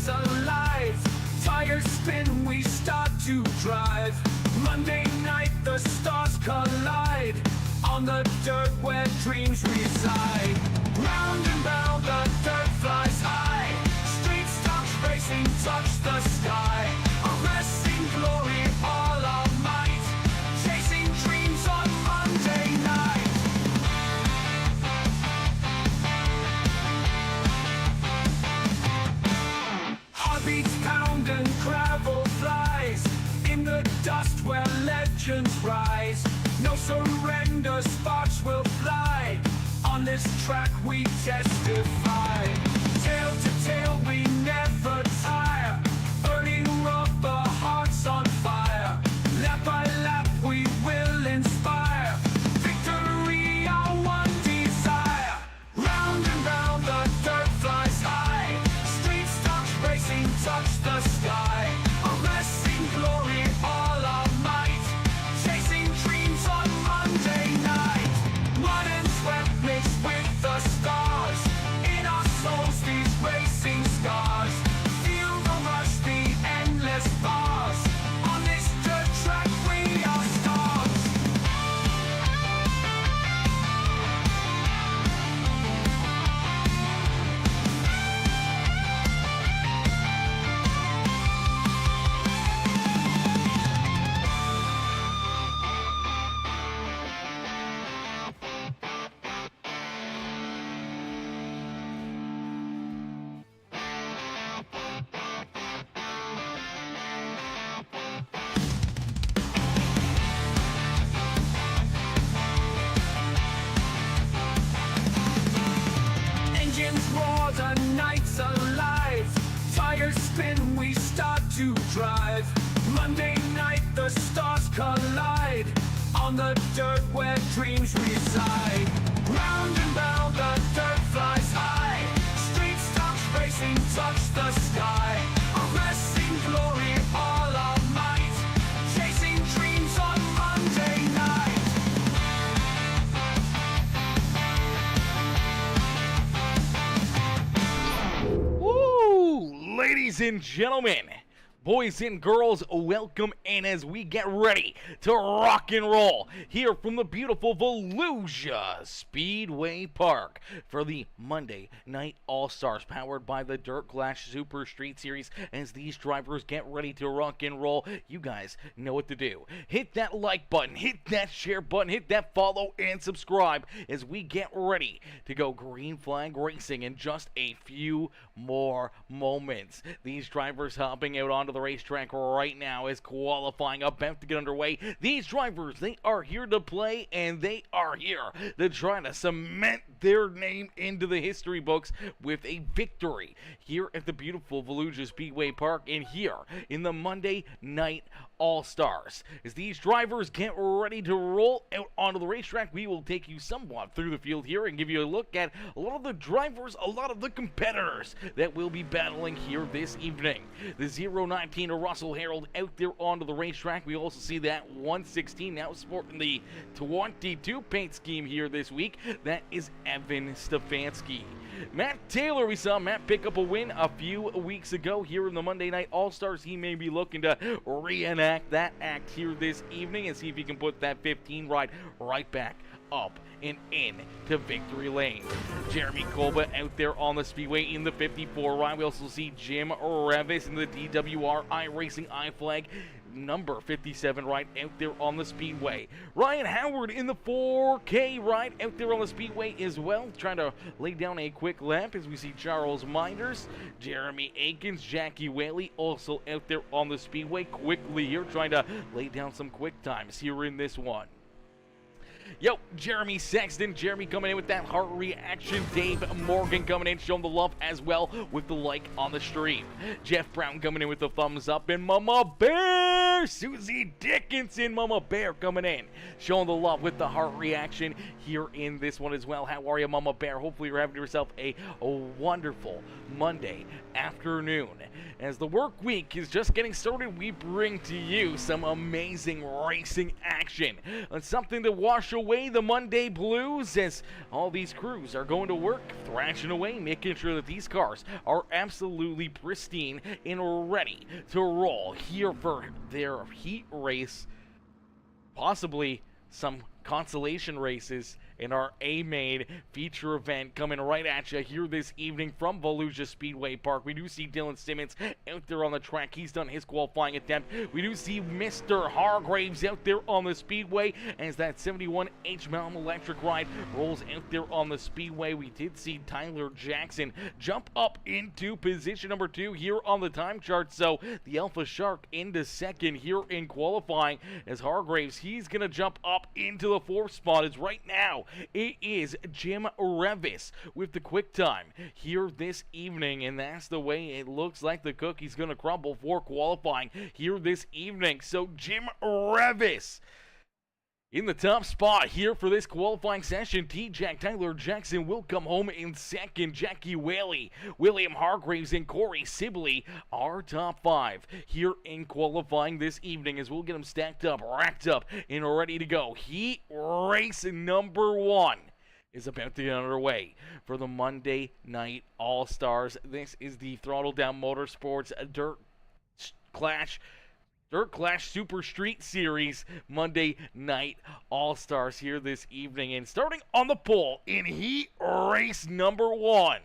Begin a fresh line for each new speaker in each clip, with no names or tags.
nights alive. Tires spin, we start to drive. Monday night, the stars collide. On the dirt where dreams reside. Round and round, the dirt flies high. Street stops racing, touch the sky. Arresting glory, all our might. Chasing dreams on Monday night. Heartbeats pound and gravel flies. In the dust where legends rise. No surrender, sparks will fly. On this track we testify. Tail to tail we never tire. Burning rubber, hearts on fire. Lap by lap we will inspire. Victory, our one desire. Round and round the dirt flies high. Street stops racing, touch the sky. Arresting glory, all our might. Chasing dreams on Monday night. Blood and sweat mixed with the stars. In our souls these racing scars. Feel the rush, the endless bars. On this dirt track we are stars. Engines roar, the night's alive. Tires spin, we start to drive. Monday night, the stars collide. On the dirt where dreams reside. Round and round, the dirt flies high. Street stops racing, touch the sky. Arresting glory, all our might. Chasing dreams on Monday night.
Woo! Ladies and gentlemen, boys and girls, welcome in as we get ready to rock and roll here from the beautiful Volusia Speedway Park for the Monday Night All-Stars powered by the Dirt Glass Super Street Series. As these drivers get ready to rock and roll, you guys know what to do. Hit that like button, hit that share button, hit that follow and subscribe as we get ready to go green flag racing in just a few more moments. These drivers hopping out onto the racetrack right now is qualifying about to get underway. These drivers, they are here to play, and they are here to try to cement their name into the history books with a victory here at the beautiful Volusia Speedway Park and here in the Monday Night All-Stars. As these drivers get ready to roll out onto the racetrack, we will take you somewhat through the field here and give you a look at a lot of the drivers, a lot of the competitors that will be battling here this evening. The 019 Russell Harold out there onto the racetrack. We also see that 116 now sporting the 22 paint scheme here this week. That is Evan Stefanski. Matt Taylor, we saw Matt pick up a win a few weeks ago here in the Monday Night All-Stars. He may be looking to reenact that act here this evening and see if he can put that 15 ride right back up and in to victory lane. Jeremy Kolba out there on the speedway in the 54 ride. We also see Jim Revis in the DWR iRacing iFlag number 57 ride out there on the speedway. Ryan Howard in the 4K ride out there on the speedway as well, trying to lay down a quick lap as we see Charles Minders, Jeremy Akins, Jackie Whaley also out there on the speedway quickly here, trying to lay down some quick times here in this one. Yo, Jeremy Sexton, Jeremy coming in with that heart reaction. Dave Morgan coming in, showing the love as well with the like on the stream. Jeff Brown coming in with the thumbs up, and Mama Bear, Susie Dickinson, Mama Bear coming in, showing the love with the heart reaction here in this one as well. How are you, Mama Bear? Hopefully you're having yourself a wonderful Monday afternoon. As the work week is just getting started, we bring to you some amazing racing action. And something to wash away the Monday blues as all these crews are going to work, thrashing away, making sure that these cars are absolutely pristine and ready to roll here for their heat race, possibly some consolation races in our A-Main feature event coming right at you here this evening from Volusia Speedway Park. We do see Dylan Simmons out there on the track. He's done his qualifying attempt. We do see Mr. Hargraves out there on the speedway as that 71H Mountain Electric ride rolls out there on the speedway. We did see Tyler Jackson jump up into position number 2 here on the time chart. So the Alpha Shark into second here in qualifying as Hargraves, he's going to jump up into the 4th spot as right now it is Jim Revis with the quick time here this evening, and that's the way it looks like the cookie's going to crumble for qualifying here this evening. So Jim Revis in the top spot here for this qualifying session. T-Jack Tyler Jackson will come home in second. Jackie Whaley, William Hargraves, and Corey Sibley are top 5 here in qualifying this evening as we'll get them stacked up, racked up, and ready to go. Heat race number 1 is about to get underway for the Monday Night All-Stars. This is the Throttle Down Motorsports Dirt Clash Super Street Series Monday Night All-Stars here this evening. And starting on the pole in heat race number 1,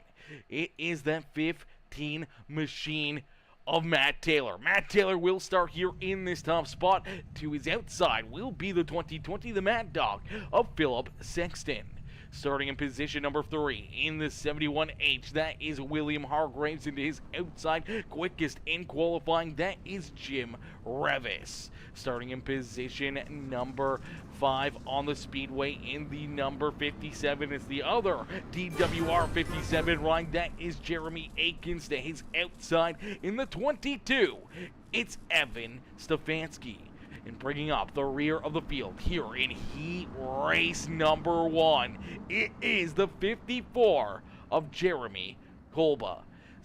it is that 15 machine of Matt Taylor. Matt Taylor will start here in this top spot. To his outside will be the 2020 the Mad Dog of Philip Sexton. Starting in position number 3 in the 71H, that is William Hargraves, and his outside quickest in qualifying, that is Jim Revis. Starting in position number 5 on the speedway in the number 57 is the other DWR 57 ride, that is Jeremy Akins. To his outside in the 22, it's Evan Stefanski. And bringing up the rear of the field here in heat race number 1, it is the 54 of Jeremy Kolba.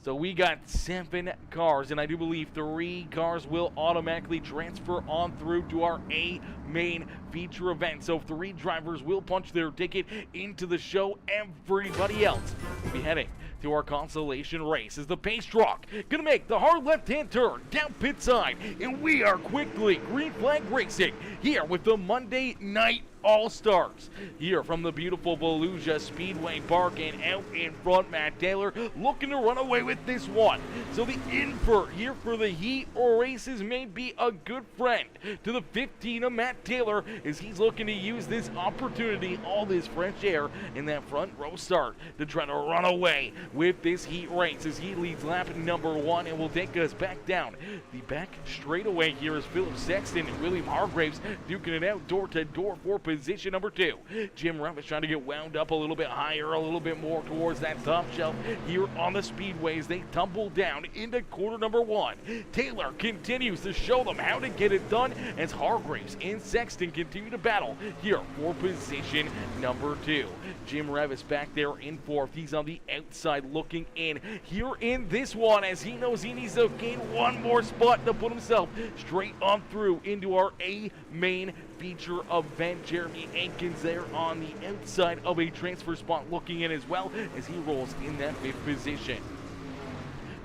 So we got 7 cars, and I do believe 3 cars will automatically transfer on through to our A-Main feature event. So 3 drivers will punch their ticket into the show. Everybody else will be heading to our consolation race as the pace truck gonna make the hard left-hand turn down pit side, and we are quickly green flag racing here with the Monday Night All-Stars here from the beautiful Volusia Speedway Park. And out in front, Matt Taylor looking to run away with this one. So the invert here for the heat races may be a good friend to the 15 of Matt Taylor as he's looking to use this opportunity, all this fresh air in that front row start, to try to run away with this heat race as he leads lap number 1 and will take us back down the back straightaway here as Philip Sexton and William Hargraves duking it out door to door for position number 2. Jim Revis trying to get wound up a little bit higher, a little bit more towards that top shelf here on the speedways. They tumble down into quarter number 1. Taylor continues to show them how to get it done as Hargraves and Sexton continue to battle here for position number 2. Jim Revis back there in 4th. He's on the outside looking in here in this one as he knows he needs to gain one more spot to put himself straight on through into our A-Main feature event. Jeremy Akins there on the outside of a transfer spot looking in as well as he rolls in that 5th position.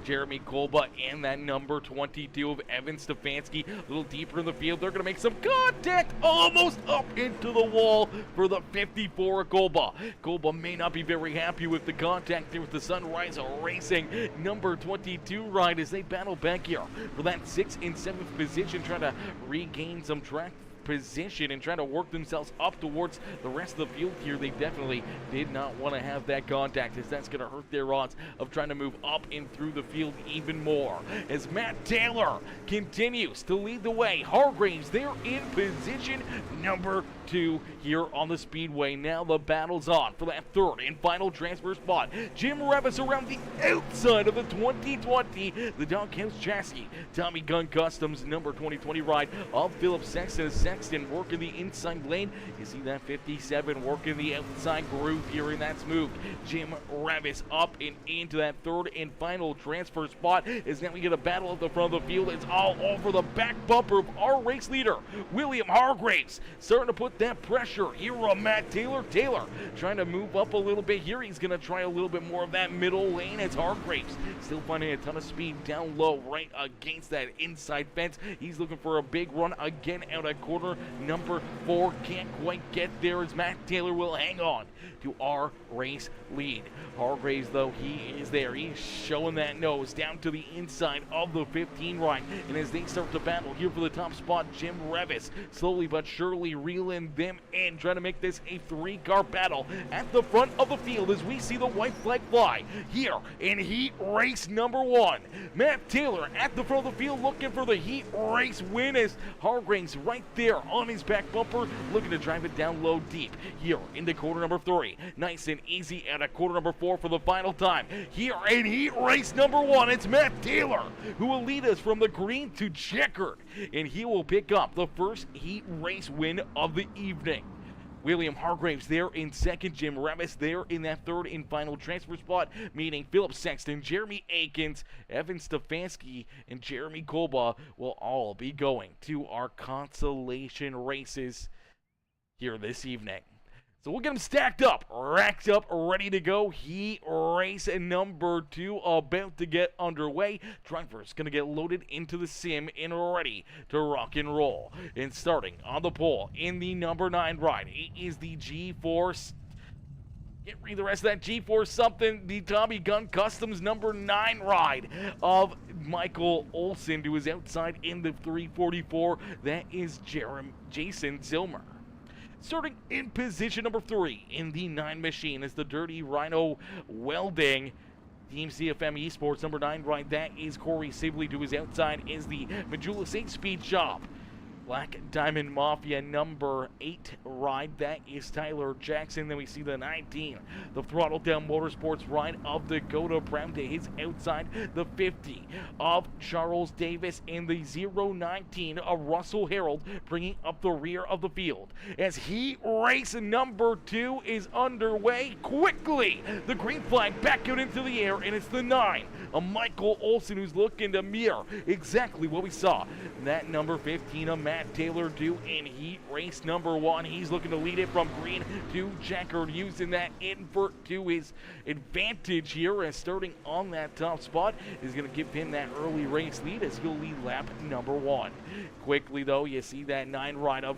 Jeremy Kolba and that number 22 of Evan Stefanski a little deeper in the field. They're going to make some contact almost up into the wall for the 54 of Kolba. Kolba may not be very happy with the contact there with the Sunrise Racing number 22 ride as they battle back here for that 6th and 7th position, trying to regain some track position and trying to work themselves up towards the rest of the field here. They definitely did not want to have that contact as that's going to hurt their odds of trying to move up and through the field even more. As Matt Taylor continues to lead the way, Hargraves there in position number 2 here on the speedway. Now the battle's on for that 3rd and final transfer spot. Jim Revis around the outside of the 2020, the Doghouse Chassis Tommy Gun Customs number 2020 ride of Philip Sexton. Sexton working the inside lane. You see that 57 working the outside groove here in that smooth. Jim Wrapz up and into that third and final transfer spot. As now we get a battle at the front of the field. It's all over the back bumper of our race leader, William Hargraves. Starting to put that pressure here on Matt Taylor. Taylor trying to move up a little bit here. He's going to try a little bit more of that middle lane as Hargraves still finding a ton of speed down low right against that inside fence. He's looking for a big run again out at corner number 4. Can't quite get there as Matt Taylor will hang on to our race lead. Hargraves, though, he is there. He's showing that nose down to the inside of the 15 right. And as they start to battle here for the top spot, Jim Wrapz slowly but surely reeling them in, trying to make this a 3-car battle at the front of the field as we see the white flag fly here in heat race number 1. Matt Taylor at the front of the field looking for the heat race win as Hargraves right there on his back bumper looking to drive it down low deep here into quarter number 3. Nice and easy at a quarter number 4 for the final time. Here in heat race number 1, it's Matt Taylor who will lead us from the green to checkered, and he will pick up the first heat race win of the evening. William Hargraves there in second, Jim Wrapz there in that third and final transfer spot, meaning Philip Sexton, Jeremy Akins, Evan Stefanski, and Jeremy Kolba will all be going to our consolation races here this evening. So we'll get them stacked up, racked up, ready to go. Heat race number 2 about to get underway. Drivers going to get loaded into the sim and ready to rock and roll. And starting on the pole in the number 9 ride, it is the G-Force. Get rid of the rest of that G-Force something. The Tommy Gun Customs number 9 ride of Michael Olson, who is outside in the 344. That is Jason Zilmer. Starting in position number 3 in the 9 machine is the Dirty Rhino Welding Team CFM Esports number 9 ride. That is Corey Sibley. To his outside is the Majula 8 Speed Shop Black Diamond Mafia number 8 ride. That is Tyler Jackson. Then we see the 19, the Throttle Down Motorsports ride of Dakota Brown. To his outside, the 50 of Charles Davis, and the 019 of Russell Harold bringing up the rear of the field. As heat race number 2 is underway quickly, the green flag back out into the air, and it's the 9 of Michael Olson who's looking to mirror exactly what we saw that number 15 of Matt Taylor do in heat race number 1. He's looking to lead it from green to checkered, using that invert to his advantage here, as starting on that top spot is going to give him that early race lead as he'll lead lap number 1. Quickly though, you see that 9 ride of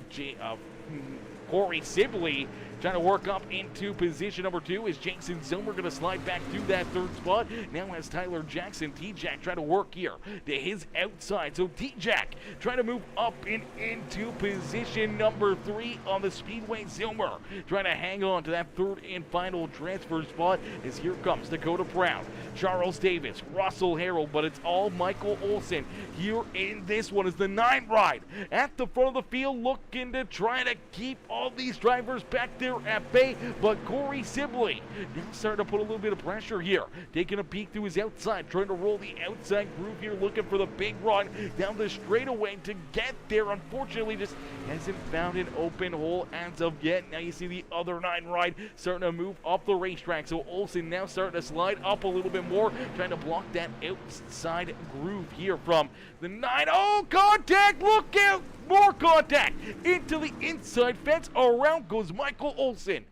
Corey Sibley trying to work up into position number 2 is Jason Zilmer going to slide back to that 3rd spot. Now as Tyler Jackson, T-Jack trying to work here to his outside. So T-Jack trying to move up and into position number 3 on the Speedway. Zilmer trying to hang on to that 3rd and final transfer spot as here comes Dakota Brown, Charles Davis, Russell Harold, but it's all Michael Olson here in this one as the 9 ride at the front of the field, looking to try to keep all these drivers back there at bay, but Corey Sibley now starting to put a little bit of pressure here, taking a peek to his outside, trying to roll the outside groove here, looking for the big run down the straightaway to get there. Unfortunately, just hasn't found an open hole as of yet. Now you see the other 9 ride starting to move up the racetrack, so Olson now starting to slide up a little bit more, trying to block that outside groove here from the 9. Oh, contact! Look out! More contact into the inside fence. Around goes Michael Olson.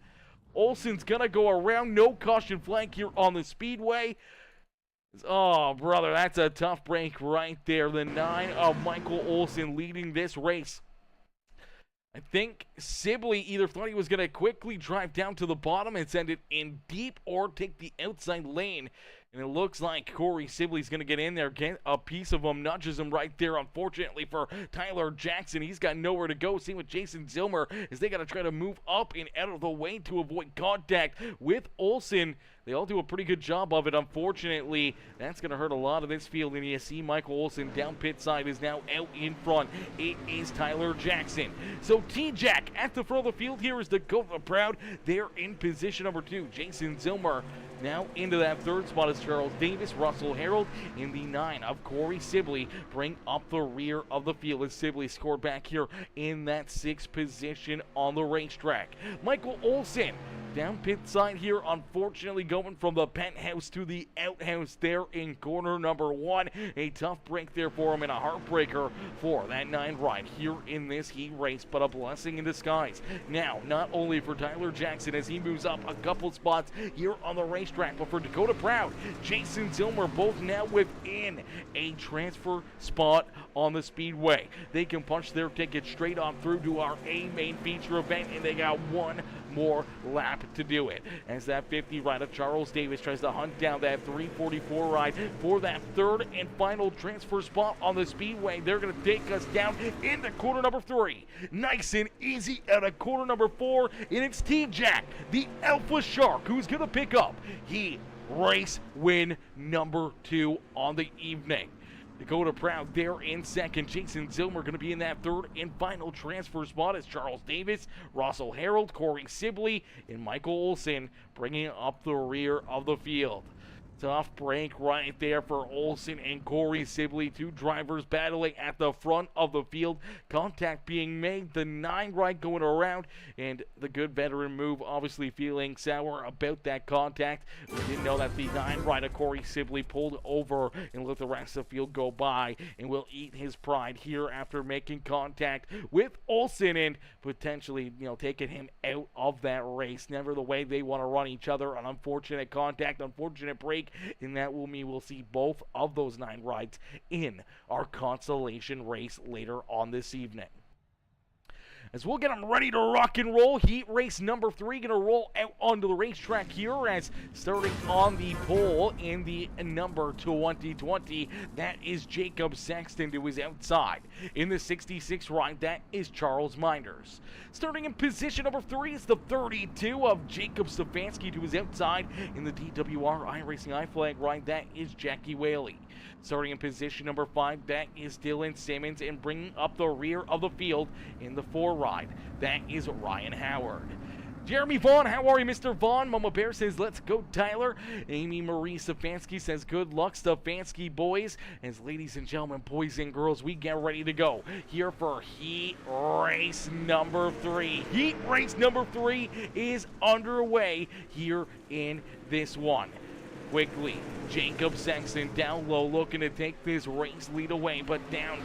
Olson's gonna go around. No caution flag here on the speedway. Oh, brother, that's a tough break right there. The 9 of Michael Olson leading this race. I think Sibley either thought he was going to quickly drive down to the bottom and send it in deep, or take the outside lane. And it looks like Corey Sibley's going to get in there, get a piece of him, nudges him right there. Unfortunately for Tyler Jackson, he's got nowhere to go. Same with Jason Zilmer, as they got to try to move up and out of the way to avoid contact with Olson. They all do a pretty good job of it. Unfortunately, that's going to hurt a lot of this field. And you see Michael Olson down pit side is now out in front. It is Tyler Jackson. So T-Jack at the front of the field here is Dakota Proud. They're in position number 2. Jason Zilmer Now into that third spot is Charles Davis. Russell Harold in the 9 of Corey Sibley bring up the rear of the field as Sibley scored back here in that 6th position on the racetrack. Michael Olson down pit side here, unfortunately going from the penthouse to the outhouse there in corner number 1. A tough break there for him and a heartbreaker for that 9 ride here in this heat race, but a blessing in disguise. Now, not only for Tyler Jackson as he moves up a couple spots here on the racetrack, but for Dakota Proud, Jason Zilmer, both now within a transfer spot on the Speedway. They can punch their ticket straight on through to our A main feature event, and they got one more lap to do it, as that 50 ride of Charles Davis tries to hunt down that 344 ride for that 3rd and final transfer spot on the Speedway. They're going to take us down into quarter number 3. Nice and easy out of quarter number 4, and it's T-Jack, the Alpha Shark, who's going to pick up heat race win number 2 on the evening. Dakota Proud there in 2nd. Jason Zilmer going to be in that 3rd and final transfer spot as Charles Davis, Russell Harold, Corey Sibley, and Michael Olson bringing up the rear of the field. Tough break right there for Olson and Corey Sibley, 2 drivers battling at the front of the field. Contact being made, the 9 ride going around, and the good veteran move obviously feeling sour about that contact. We didn't know that the 9 ride of Corey Sibley pulled over and let the rest of the field go by, and will eat his pride here after making contact with Olson and potentially, taking him out of that race. Never the way they want to run each other. An unfortunate contact, unfortunate break, and that will mean we'll see both of those 9 rides in our consolation race later on this evening. As we'll get them ready to rock and roll, heat race number 3 going to roll out onto the racetrack here, as starting on the pole in the number 2020, that is Jacob Sexton to his outside. In the 66 ride, that is Charles Minders. Starting in position number 3 is the 32 of Jacob Stefanski to his outside. In the DWR iRacing iFlag ride, that is Jackie Whaley. Starting in position number 5, that is Dylan Simmons, and bringing up the rear of the field in the 4 ride, that is Ryan Howard. Jeremy Vaughn, how are you, Mr. Vaughn? Mama Bear says, let's go, Tyler. Amy Marie Stefanski says, good luck, Stefanski boys. As ladies and gentlemen, boys and girls, we get ready to go here for heat race number 3. Heat race number 3 is underway here in this one. Quickly, Jacob Sexton down low, looking to take this race lead away, but down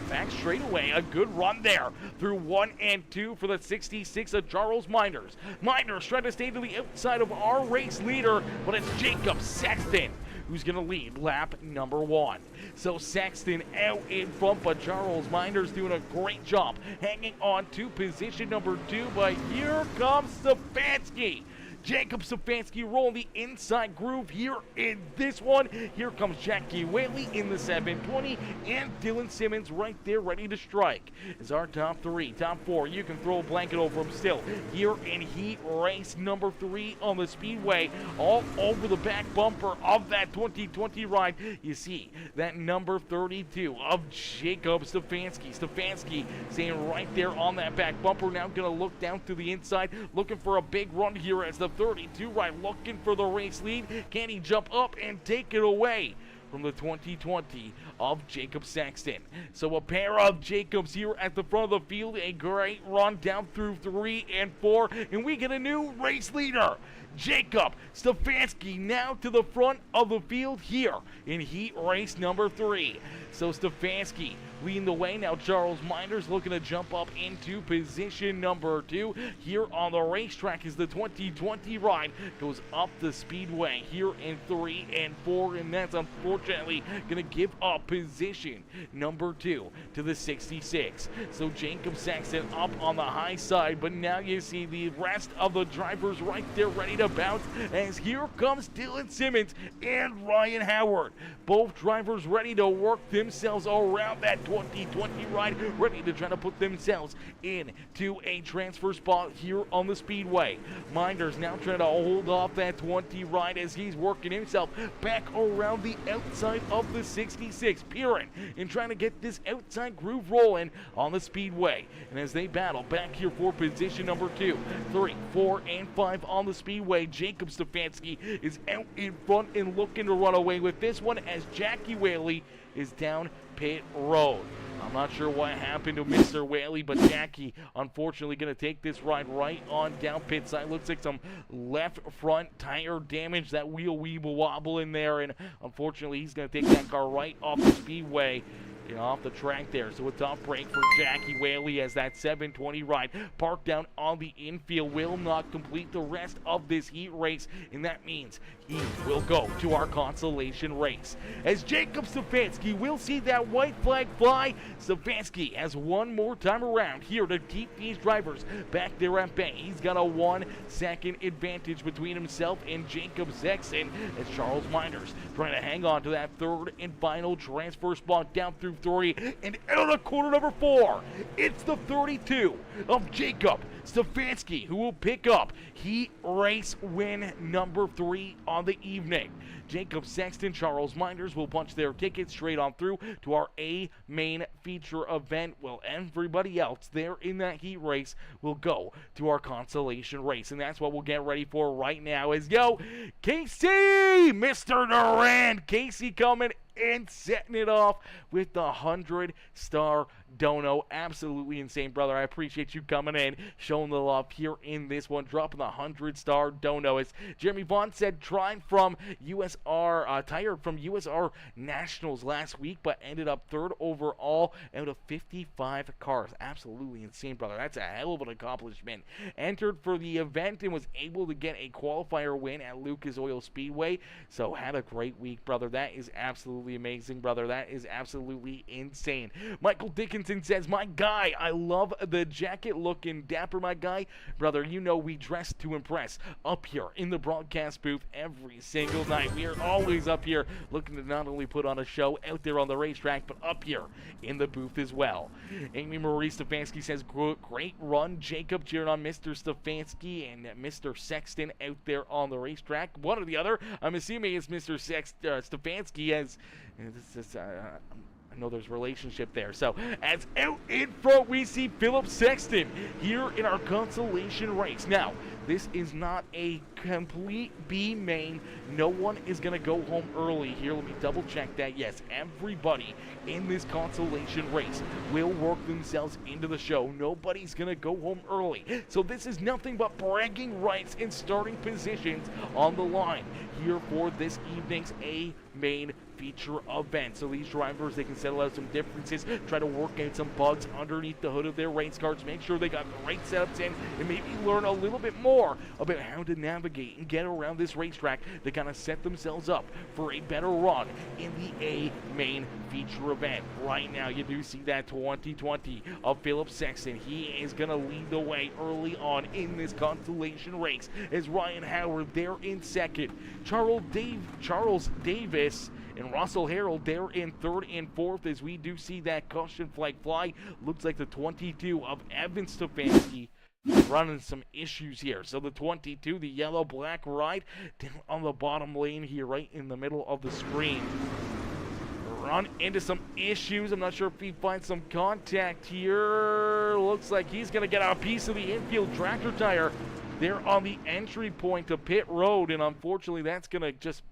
back straight away. A good run there through 1 and 2 for the 66 of Charles Minders. Minders trying to stay to the outside of our race leader, but it's Jacob Sexton who's going to lead lap number 1. So Sexton out in front, but Charles Minders doing a great job hanging on to position number 2, but here comes Stefanski. Jacob Stefanski rolling the inside groove here in this one. Here comes Jackie Whaley in the 720, and Dylan Simmons right there ready to strike. Is our top 3, top 4. You can throw a blanket over them still. Here in heat race number 3 on the Speedway, all over the back bumper of that 2020 ride, you see that number 32 of Jacob Stefanski. Stefanski staying right there on that back bumper. Now going to look down to the inside, looking for a big run here as the 32 right, looking for the race lead. Can he jump up and take it away from the 2020 of Jacob Sexton? So a pair of Jacobs here at the front of the field. A great run down through 3 and 4, and we get a new race leader. Jacob Stefanski now to the front of the field here in heat race number 3. So Stefanski leading the way. Now Charles Minders looking to jump up into position number 2. Here on the racetrack as the 2020 ride goes up the Speedway here in 3 and 4, and that's unfortunately going to give up position number 2 to the 66. So Jacob Sexton up on the high side, but now you see the rest of the drivers right there ready to bounce, as here comes Dylan Simmons and Ryan Howard. Both drivers ready to work themselves around that 2020 ride, ready to try to put themselves into a transfer spot here on the Speedway. Minders now trying to hold off that 20 ride as he's working himself back around the outside of the 66. Peering and trying to get this outside groove rolling on the Speedway. And as they battle back here for position number 2, 3, 4, and 5 on the Speedway, Speedway. Jacob Stefanski is out in front and looking to run away with this one as Jackie Whaley is down pit road. I'm not sure what happened to Mr. Whaley, but Jackie, unfortunately, going to take this ride right on down pit side. Looks like some left front tire damage, that wheel weeble wobble in there, and unfortunately, he's going to take that car right off the speedway. Off the track there. So a tough break for Jackie Whaley as that 720 ride parked down on the infield will not complete the rest of this heat race, and that means he will go to our consolation race. As Jacob Stefanski will see that white flag fly, Stefanski has one more time around here to keep these drivers back there at bay. He's got a 1 second advantage between himself and Jacob Sexton as Charles Miners trying to hang on to that third and final transfer spot down through 3 and out of corner number 4. It's the 32 of Jacob Stefanski who will pick up heat race win number 3 on the evening. Jacob Sexton, Charles Miners will punch their tickets straight on through to our A main feature event, while everybody else there in that heat race will go to our consolation race. And that's what we'll get ready for right now is, Casey, Mr. Durant, Casey coming and setting it off with the 100-star dono. Absolutely insane, brother. I appreciate you coming in, showing the love here in this one, dropping the 100-star dono. As Jeremy Vaughn said, tired from USR Nationals last week, but ended up 3rd overall out of 55 cars. Absolutely insane, brother. That's a hell of an accomplishment. Entered for the event and was able to get a qualifier win at Lucas Oil Speedway. So had a great week, brother. That is absolutely amazing, brother. That is absolutely insane. Michael Dickinson says, my guy, I love the jacket looking dapper, my guy. Brother, you know we dress to impress up here in the broadcast booth every single night. We are always up here looking to not only put on a show out there on the racetrack, but up here in the booth as well. Amy Marie Stefanski says, great run, Jacob, cheering on Mr. Stefanski and Mr. Sexton out there on the racetrack. One or the other. I'm assuming it's Mr. Stefanski, as I know there's a relationship there. So as out in front we see Philip Sexton here in our consolation race. Now this is not a complete B main. No one is going to go home early here. Let me double check that. Yes, everybody in this consolation race will work themselves into the show. Nobody's going to go home early. So this is nothing but bragging rights and starting positions on the line here for this evening's A main feature event. So these drivers, they can settle out some differences, try to work out some bugs underneath the hood of their race cars, make sure they got the right setups in, and maybe learn a little bit more about how to navigate and get around this racetrack to kind of set themselves up for a better run in the A main feature event. Right now, you do see that 2020 of Philip Sexton. He is going to lead the way early on in this consolation race as Ryan Howard there in second. Charles Davis and Russell Harrell there in 3rd and 4th as we do see that caution flag fly. Looks like the 22 of Evan Stefanski running some issues here. So the 22, the yellow-black ride down on the bottom lane here right in the middle of the screen. Run into some issues. I'm not sure if he finds some contact here. Looks like he's going to get a piece of the infield tractor tire there on the entry point to pit road, and unfortunately that's going to just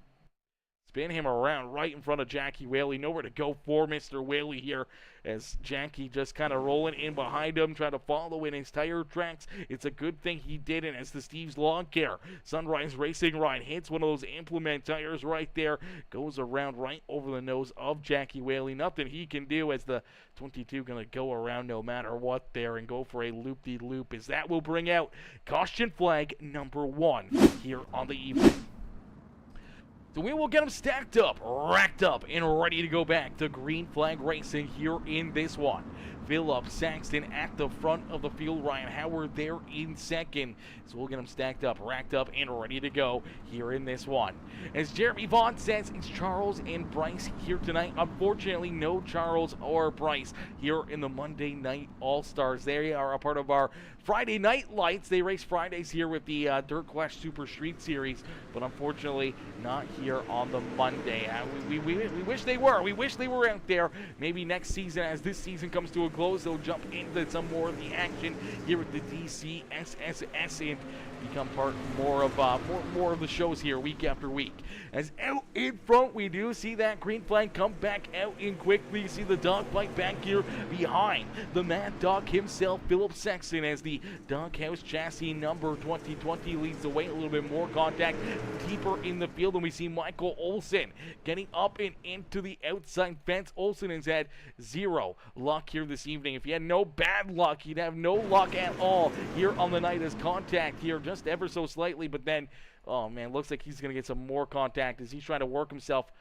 spin him around right in front of Jackie Whaley. Nowhere to go for Mr. Whaley here as Jackie just kind of rolling in behind him, trying to follow in his tire tracks. It's a good thing he didn't, as the Steve's Lawn Care Sunrise Racing ride hits one of those implement tires right there, goes around right over the nose of Jackie Whaley. Nothing he can do as the 22 going to go around no matter what there and go for a loop-de-loop, as that will bring out caution flag number 1 here on the evening. So we will get them stacked up, racked up, and ready to go back to green flag racing here in this one. Philip Sexton at the front of the field. Ryan Howard there in second. So we'll get them stacked up, racked up, and ready to go here in this one. As Jeremy Vaughn says, it's Charles and Bryce here tonight. Unfortunately, no Charles or Bryce here in the Monday Night All-Stars. They are a part of our Friday Night Lights. They race Fridays here with the Dirt Clash Super Street Series, but unfortunately not here on the Monday. We wish they were. We wish they were out there. Maybe next season, as this season comes to a close, they'll jump into some more of the action here at the DCSSS. And become more of the shows here week after week. As out in front, we do see that green flag come back out in quickly. You see the dogfight back here behind the Mad Dog himself, Philip Sexton, as the Doghouse chassis number 2020 leads the way. A little bit more contact deeper in the field, and we see Michael Olsen getting up and into the outside fence. Olsen has had zero luck here this evening. If he had no bad luck, he'd have no luck at all here on the night, as contact here just ever so slightly, but then, oh man, looks like he's going to get some more contact as he's trying to work himself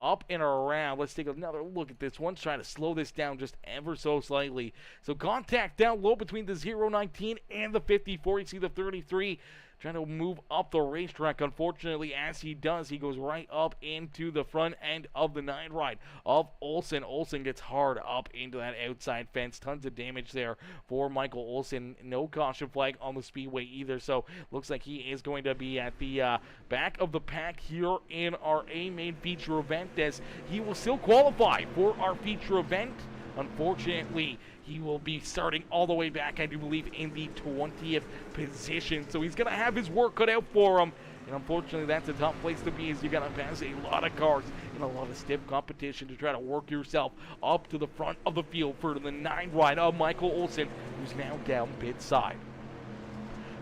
up and around. Let's take another look at this. One's trying to slow this down just ever so slightly. So contact down low between the 019 and the 54. You see the 33 trying to move up the racetrack. Unfortunately, as he does, he goes right up into the front end of the 9 ride of Olsen. Olsen gets hard up into that outside fence. Tons of damage there for Michael Olsen. No caution flag on the speedway either, so looks like he is going to be at the back of the pack here in our A main feature event, as he will still qualify for our feature event. Unfortunately, he will be starting all the way back, I do believe, in the 20th position. So he's going to have his work cut out for him. And unfortunately, that's a tough place to be, as you got to pass a lot of cars in a lot of stiff competition to try to work yourself up to the front of the field for the 9 ride of Michael Olsen, who's now down pit side.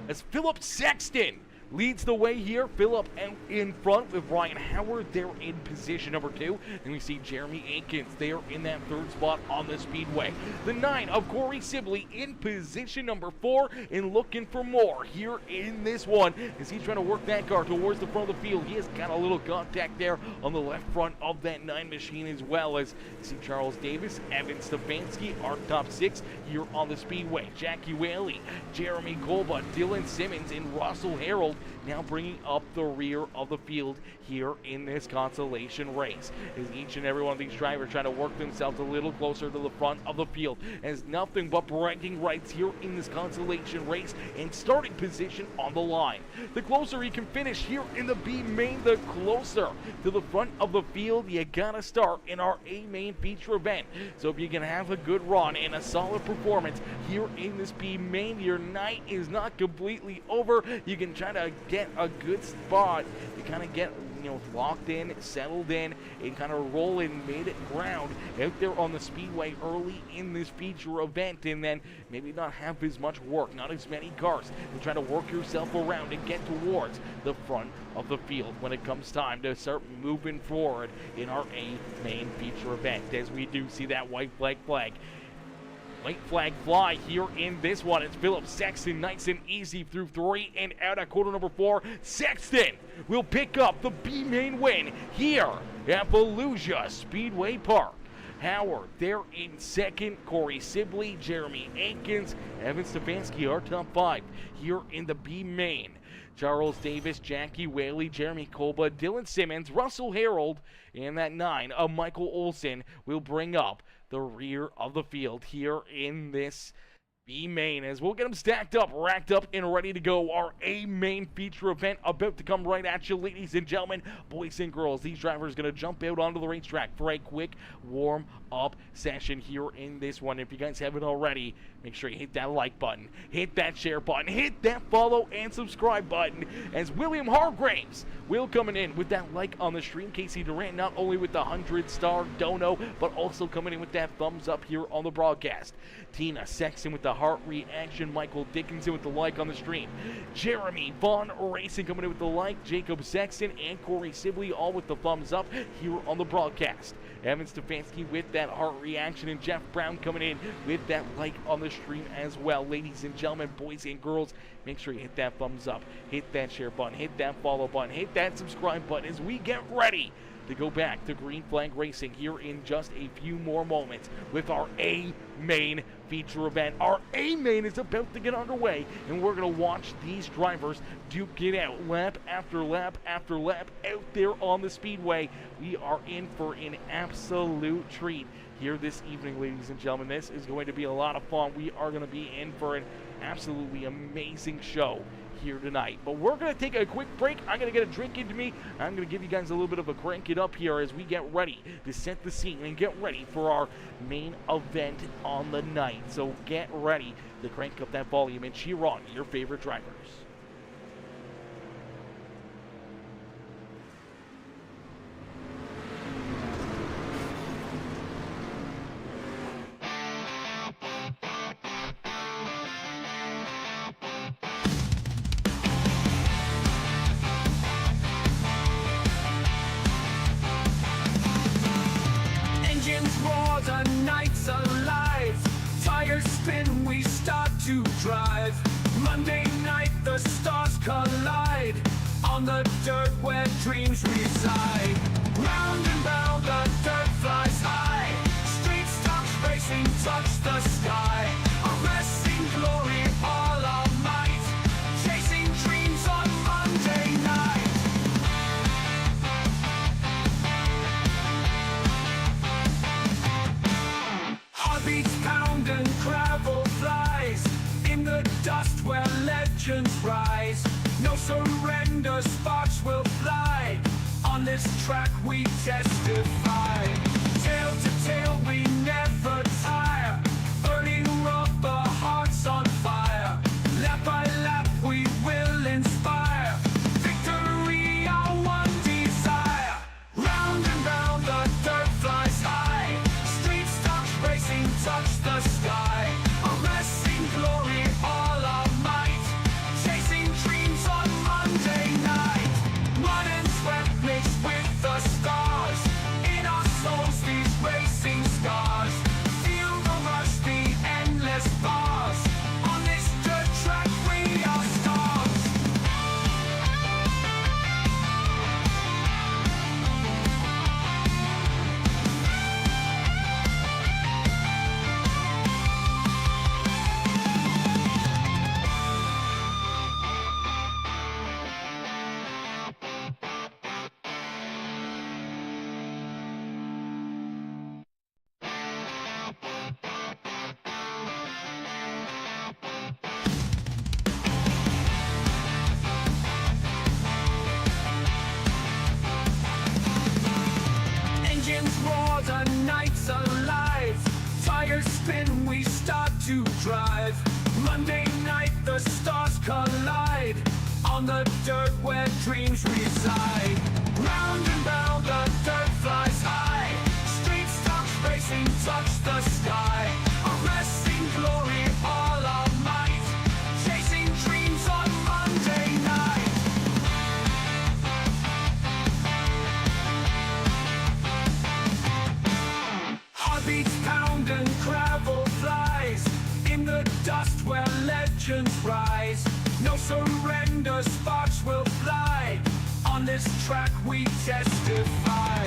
As Philip Sexton leads the way here. Philip out in front with Ryan Howard. They're in position number 2. And we see Jeremy Aikens there in that 3rd spot on the speedway. The 9 of Corey Sibley in position number 4 and looking for more here in this one as he's trying to work that car towards the front of the field. He has got a little contact there on the left front of that 9 machine, as well as you see Charles Davis, Evan Stefanski, our top 6 here on the speedway. Jackie Whaley, Jeremy Kolba, Dylan Simmons, and Russell Harold now bringing up the rear of the field here in this consolation race, as each and every one of these drivers trying to work themselves a little closer to the front of the field, as nothing but bragging rights here in this consolation race and starting position on the line. The closer he can finish here in the B main, the closer to the front of the field you gotta start in our A main feature event. So if you can have a good run and a solid performance here in this B main, your night is not completely over. You can try to get a good spot. You kind of get, locked in, settled in, and kind of roll in mid-ground out there on the speedway early in this feature event, and then maybe not have as much work, not as many cars, and try to work yourself around and get towards the front of the field when it comes time to start moving forward in our A main feature event, as we do see that white flag. White flag fly here in this one. It's Philip Sexton, nice and easy through 3 and out at quarter number 4. Sexton will pick up the B main win here at Volusia Speedway Park. Howard there in 2nd, Corey Sibley, Jeremy Aikens, Evan Stefanski, our top 5 here in the B main. Charles Davis, Jackie Whaley, Jeremy Kolba, Dylan Simmons, Russell Harold, and that 9 of Michael Olsen will bring up the rear of the field here in this B main, as we'll get them stacked up, racked up, and ready to go. Our A main feature event about to come right at you, ladies and gentlemen, boys and girls. These drivers are going to jump out onto the racetrack for a quick warm-up session here in this one. If you guys haven't already, make sure you hit that like button, hit that share button, hit that follow and subscribe button, as William Hargraves will coming in with that like on the stream. Casey Durant not only with the 100-star dono, but also coming in with that thumbs up here on the broadcast. Tina Sexton with the heart reaction. Michael Dickinson with the like on the stream. Jeremy Vaughn Racing coming in with the like. Jacob Sexton and Corey Sibley all with the thumbs up here on the broadcast. Evan Stefanski with that heart reaction, and Jeff Brown coming in with that like on the stream as well. Ladies and gentlemen, boys and girls, make sure you hit that thumbs up, hit that share button, hit that follow button, hit that subscribe button as we get ready to go back to Green Flag Racing here in just a few more moments with our A main feature event. Our A main is about to get underway, and we're going to watch these drivers duke it out lap after lap after lap out there on the speedway. We are in for an absolute treat here this evening, ladies and gentlemen. This is going to be a lot of fun. We are going to be in for an absolutely amazing show here tonight. But we're going to take a quick break. I'm going to get a drink into me. I'm going to give you guys a little bit of a crank it up here as we get ready to set the scene and get ready for our main event on the night. So get ready to crank up that volume and cheer on your favorite drivers.
the night's alive. Tires spin, we start to drive. Monday night, the stars collide. On the dirt where dreams reside. Round and round, the dirt flies high. Street stops racing, touch the sky. Arresting glory, all our might. Chasing dreams on Monday night. Heartbeats pound and gravel flies. In the dust where legends rise. No surrender, sparks will fly. On this track we testify. Tail to tail we never tire. Burning rubber, hearts on fire. Lap by lap we will inspire. Victory, our one desire. Round and round the dirt flies high. Street stops racing, touch the sky. Arresting glory, all our might. Chasing dreams on Monday night. Mud and sweat mixed with the stars. In our souls these racing scars. Feel the rush, the endless bars. On this dirt track we are stars. Engines roar, the night's alive. Tires spin, we start to drive. Monday night, the stars collide. On the dirt where dreams reside. Round and round, the dirt flies high. Street stops racing, touch the sky. Arresting glory, all our might. Chasing dreams on Monday night. Heartbeats pound and gravel flies. In the dust where legends rise. No surrender, sparks will fly. On this track we testify.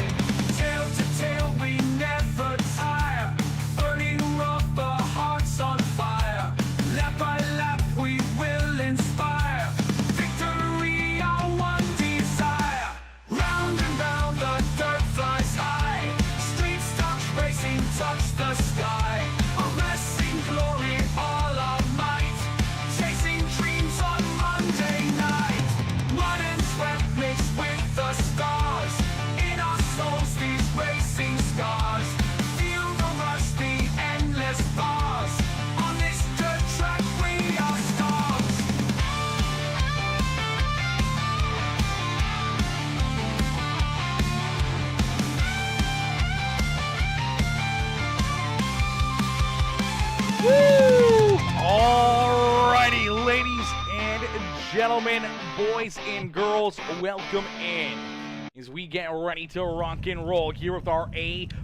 Tail to tail we never tire. Burning rubber, hearts on fire. Lap by lap we will inspire. Victory, our one desire. Round and round the dirt flies high. Street stops racing, touch the sky. Arresting glory, all our might. Chasing dreams on Monday night. Mud and sweat mixed with the stars. In our souls these racing scars. Feel the rush, the endless bars. On this dirt track we are stars.
Woo! Alrighty, ladies and gentlemen, boys and girls, welcome in as we get ready to rock and roll here with our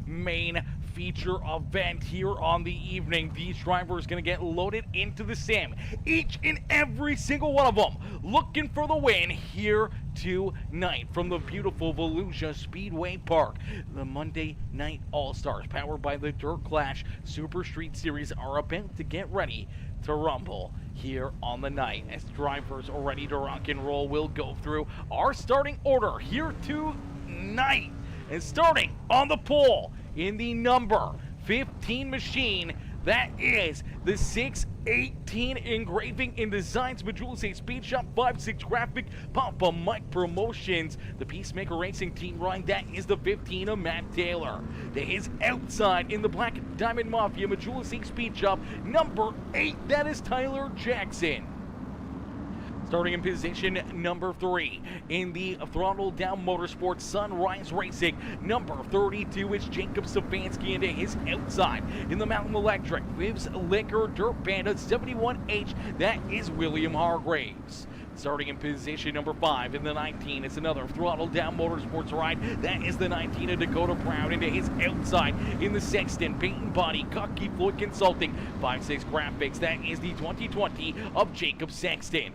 main feature event here on the evening. These drivers going to get loaded into the sim, each and every single one of them looking for the win here tonight from the beautiful Volusia Speedway Park. The Monday Night All-Stars, powered by the Dirt Clash Super Street Series, are about to get ready to rumble here on the night. As drivers are ready to rock and roll, we'll go through our starting order here tonight. And starting on the pole in the number 15 machine, that is the 618 Engraving and Designs Motorsports Speed Shop 56 Graphic Papa Mike Promotions. The Peacemaker Racing Team ride, that is the 15 of Matt Taylor. To his outside in the Black Diamond Mafia Motorsports Speed Shop number 8, that is Tyler Jackson. Starting in position number 3 in the Throttle Down Motorsports Sunrise Racing, number 32 is Jacob Stefanski, and to his outside in the Mountain Electric Viv's Liquor Dirt Panda 71H, that is William Hargraves. Starting in position number 5 in the 19, it's another Throttle Down Motorsports ride. That is the 19 of Dakota Brown into his outside in the Sexton Paint and Body Cocky Floyd Consulting 5.6 graphics. That is the 2020 of Jacob Sexton.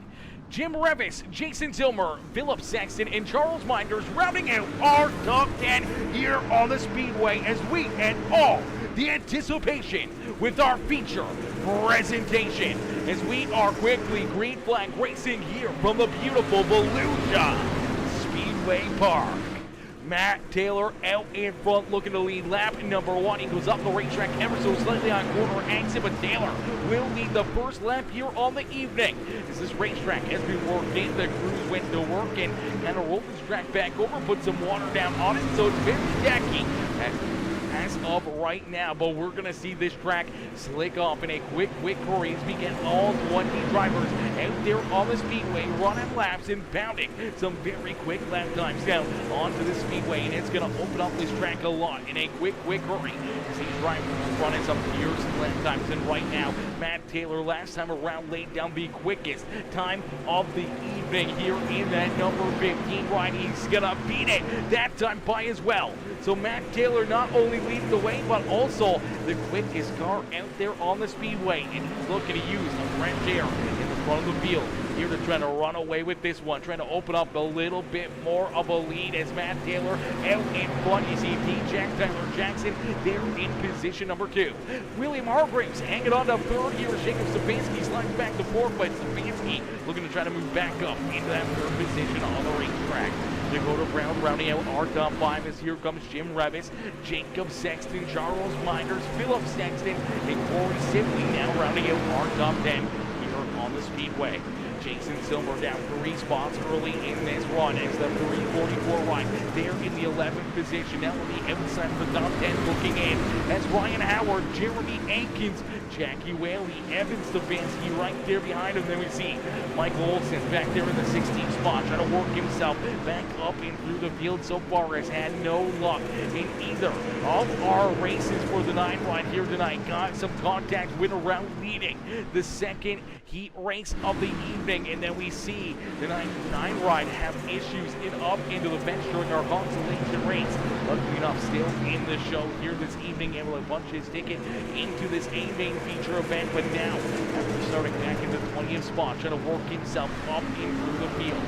Jim Revis, Jason Zilmer, Philip Sexton, and Charles Minders rounding out our top 10 here on the Speedway as we end all the anticipation with our feature presentation as we are quickly green flag racing here from the beautiful Volusia Speedway Park. Matt Taylor out in front looking to lead lap number 1. He goes up the racetrack ever so slightly on corner exit, but Taylor will lead the first lap here on the evening. As this racetrack has been worked in, the crews went to work and kind of rolled this track back over, put some water down on it, so it's very tacky as of right now, but we're going to see this track slick off in a quick hurry as we get all 20 drivers out there on the speedway running laps and pounding some very quick lap times down onto the speedway, and it's going to open up this track a lot in a quick hurry as these drivers are running some fierce lap times. And right now, Matt Taylor last time around laid down the quickest time of the evening here in that number 15 ride. He's going to beat it that time by as well. So Matt Taylor not only leads the way, but also the quickest car out there on the speedway. And he's looking to use the fresh air in the front of the field here to try to run away with this one, trying to open up a little bit more of a lead as Matt Taylor out in front. You see Jack Tyler Jackson there in position number 2. William Hargraves hanging on to 3rd here. Jacob Sabansky slides back to 4th, but Sabansky looking to try to move back up into that 3rd position on the racetrack. Dakota Brown rounding out our top 5 as here comes Jim Revis, Jacob Sexton, Charles Minders, Philip Sexton, and Corey Sibley now rounding out our top 10 here on the speedway. Jason Silver down 3 spots early in this run as the 344 ride there in the 11th position. Now on the outside of the top 10 looking in as Ryan Howard, Jeremy Ankins, Jackie Whaley, Evan Stefanski right there behind him. Then we see Michael Olsen back there in the 16th spot trying to work himself back up and through the field. So far has had no luck in either of our races for the 9 ride here tonight. Got some contact with around leading the second heat race of the evening, and then we see the 9 ride have issues up into the bench during our consolation race. Luckily enough, still in the show here this evening, able to punch his ticket into this A main feature event, but now after starting back into the 20th spot, trying to work himself up in through the field.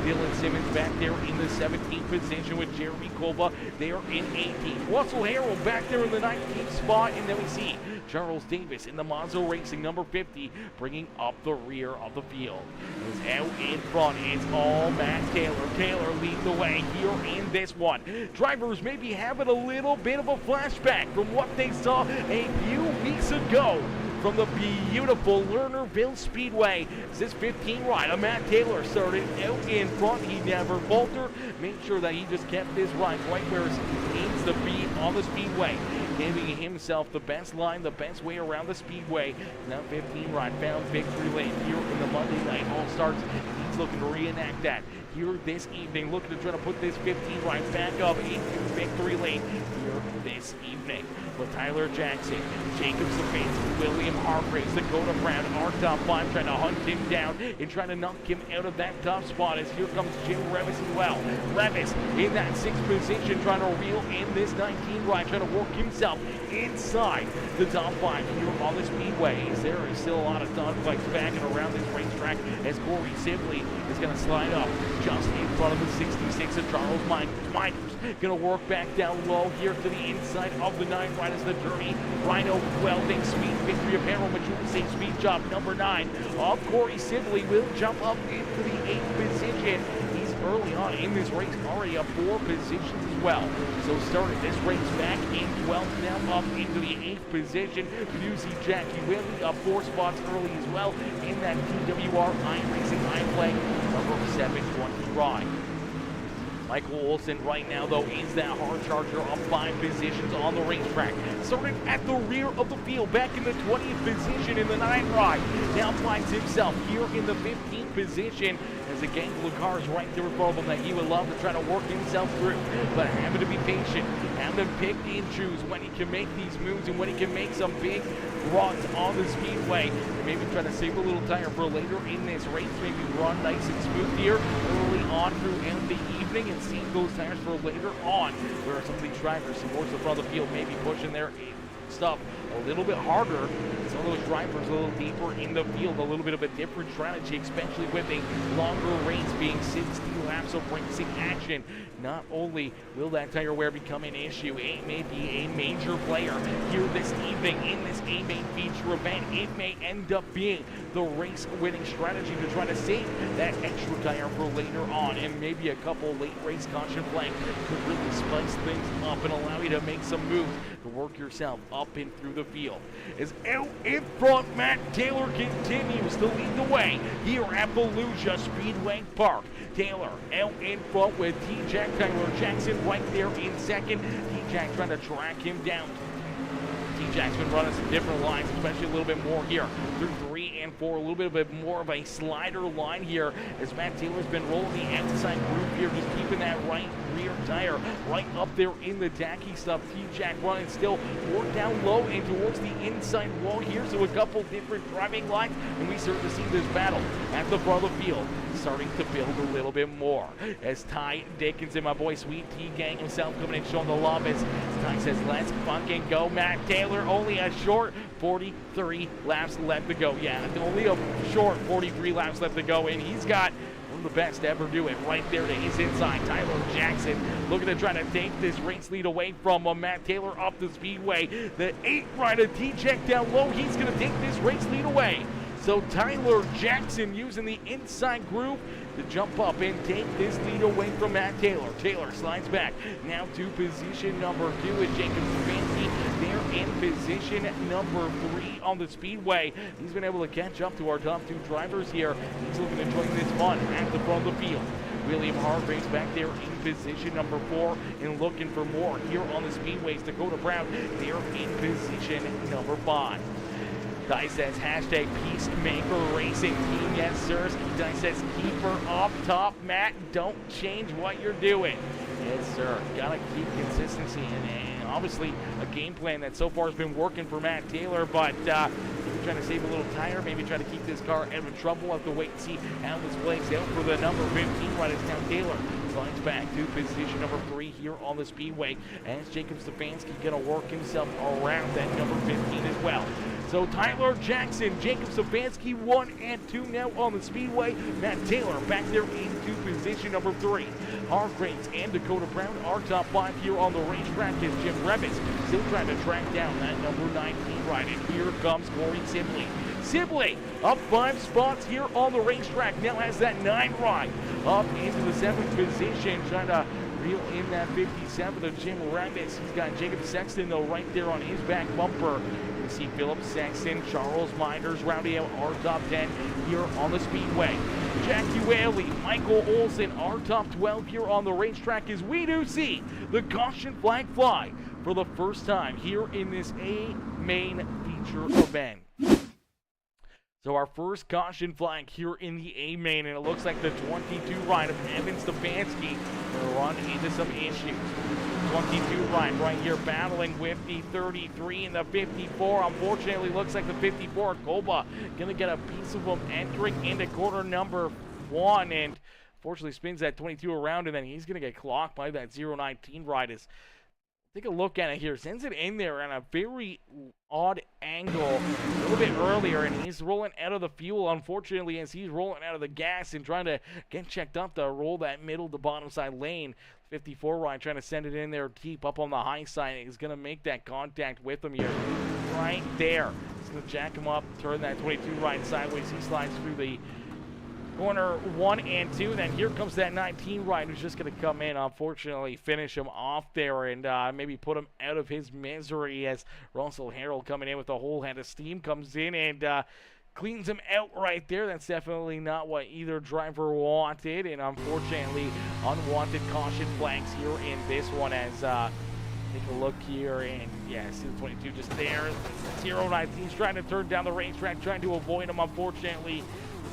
Dylan Simmons back there in the 17th position with Jeremy Kova there in 18th. Russell Harrell back there in the 19th spot, and then we see Charles Davis in the Monzo Racing number 50 bringing up the rear of the field. It's out in front, it's all Matt Taylor. Taylor leads the way here in this one. Drivers may be having a little bit of a flashback from what they saw a few weeks ago from the beautiful Lernerville Speedway. This 15 ride of Matt Taylor started out in front. He never faltered. Made sure that he just kept his ride right where he needs to be on the speedway, giving himself the best line, the best way around the speedway. Now 15 ride found victory lane here in the Monday Night All-Stars. He's looking to reenact that here this evening, looking to try to put this 15 ride back up into victory lane here this evening. With Tyler Jackson, Jacob Sabansky, William Hargraves, Dakota Brown, our top 5, trying to hunt him down and trying to knock him out of that top spot as here comes Jim Revis as well. Revis in that 6th position trying to reel in this 19 ride, trying to work himself inside the top 5 here on the speedway. There is still a lot of dogfights back and around this racetrack as Corey Sibley is going to slide up just in front of the 66 of Charles Minders. Going to work back down low here to the inside of the 9 ride as the Dirty Rhino Welding Speed Victory Apparel Mature Safe Speed Job number 9 of Corey Sibley will jump up into the 8th position. He's early on in this race, already up 4 positions as well. So started this race back in 12th, now up into the 8th position. You see Jackie Whaley up 4 spots early as well in that TWR iRacing iPlay number 720 ride. Michael Olsen right now, though, is that hard charger up 5 positions on the racetrack. Starting at the rear of the field, back in the 20th position in the 9 ride. Now finds himself here in the 15th position. There's a gang of cars right there in front of him that he would love to try to work himself through, but having to be patient, having to pick and choose when he can make these moves and when he can make some big runs on the speedway. Maybe try to save a little tire for later in this race, maybe run nice and smooth here early on throughout the evening and save those tires for later on, where some of these drivers towards the front of the field may be pushing their stuff a little bit harder. Some of those drivers a little deeper in the field, a little bit of a different strategy, especially with a longer race being 60 laps of racing action. Not only will that tire wear become an issue, it may be a major player here this evening in this A-Main feature event. It may end up being the race-winning strategy to try to save that extra tire for later on, and maybe a couple late race caution flags could really spice things up and allow you to make some moves to work yourself up and through the field. As out in front, Matt Taylor continues to lead the way here at Volusia Speedway Park. Taylor out in front with T-Jack, Tyler Jackson right there in second. T-Jack trying to track him down. T-Jack's been running some different lines, especially a little bit more here through 3 and 4, a little bit more of a slider line here as Matt Taylor's been rolling the outside group here, just keeping that right rear tire right up there in the tacky stuff. T-Jack running still more down low and towards the inside wall here, so a couple different driving lines, and we start to see this battle at the front of the field starting to build a little bit more as Ty Dickinson, my boy Sweet T Gang himself, coming in showing the love as Ty says, let's fucking go. Matt Taylor only a short 43 laps left to go. Yeah, only a short 43 laps left to go, and he's got one of the best to ever do it right there to his inside. Tyler Jackson looking to try to take this race lead away from Matt Taylor up the speedway. The 8 rider T-Check down low, he's going to take this race lead away. So Tyler Jackson using the inside groove to jump up and take this lead away from Matt Taylor. Taylor slides back now to position number 2 with Jacob Stefanski. They're in position number 3 on the speedway. He's been able to catch up to our top 2 drivers here. He's looking to join this fun at the front of the field. William Hargraves back there in position number 4 and looking for more here on the speedways. Dakota Brown, they're in position number 5. Ty says hashtag Peacemaker Racing Team. Yes, sir. Ty says keep her up top, Matt. Don't change what you're doing. Yes, sir. Gotta keep consistency and obviously a game plan that so far has been working for Matt Taylor, but maybe trying to save a little tire, maybe try to keep this car out of trouble. We'll have to wait and see how this plays out for the number 15 right as now Taylor slides back to position number 3 here on the speedway as Jacob Stefanski gonna work himself around that number 15 as well. So Tyler Jackson, Jacob Stefanski 1 and 2 now on the speedway. Matt Taylor back there into position number 3. Hargraves and Dakota Brown are top 5 here on the racetrack as Jim Revis still trying to track down that number 19 ride. And here comes Corey Sibley. Sibley up 5 spots here on the racetrack. Now has that 9 ride up into the 7th position, trying to reel in that 57 of Jim Revis. He's got Jacob Sexton though right there on his back bumper. You see Philip Sexton, Charles Minders rounding out our top 10 here on the speedway. Jackie Whaley, Michael Olson, our top 12 here on the racetrack as we do see the caution flag fly for the first time here in this A-Main feature event. So our first caution flag here in the A-Main, and it looks like the 22 ride of Evan Stefanski will run into some issues. 22 right here battling with the 33 and the 54. Unfortunately, looks like the 54 Koba gonna get a piece of them entering into corner number 1, and fortunately spins that 22 around, and then he's gonna get clocked by that 019 ride. As take a look at it here, sends it in there on a very odd angle a little bit earlier, and he's rolling out of the fuel, unfortunately, as he's rolling out of the gas and trying to get checked up to roll that middle to bottom side lane. 54 ride trying to send it in there deep up on the high side. He's going to make that contact with him here right there. He's going to jack him up, turn that 22 ride sideways. He slides through the corner 1 and 2. Then here comes that 19 ride who's just going to come in, unfortunately finish him off there and maybe put him out of his misery as Russell Harrell coming in with a whole head of steam comes in and cleans him out right there. That's definitely not what either driver wanted, and unfortunately unwanted caution flags here in this one as take a look here, and yeah, see the 22 just there. 019's trying to turn down the racetrack, trying to avoid him. Unfortunately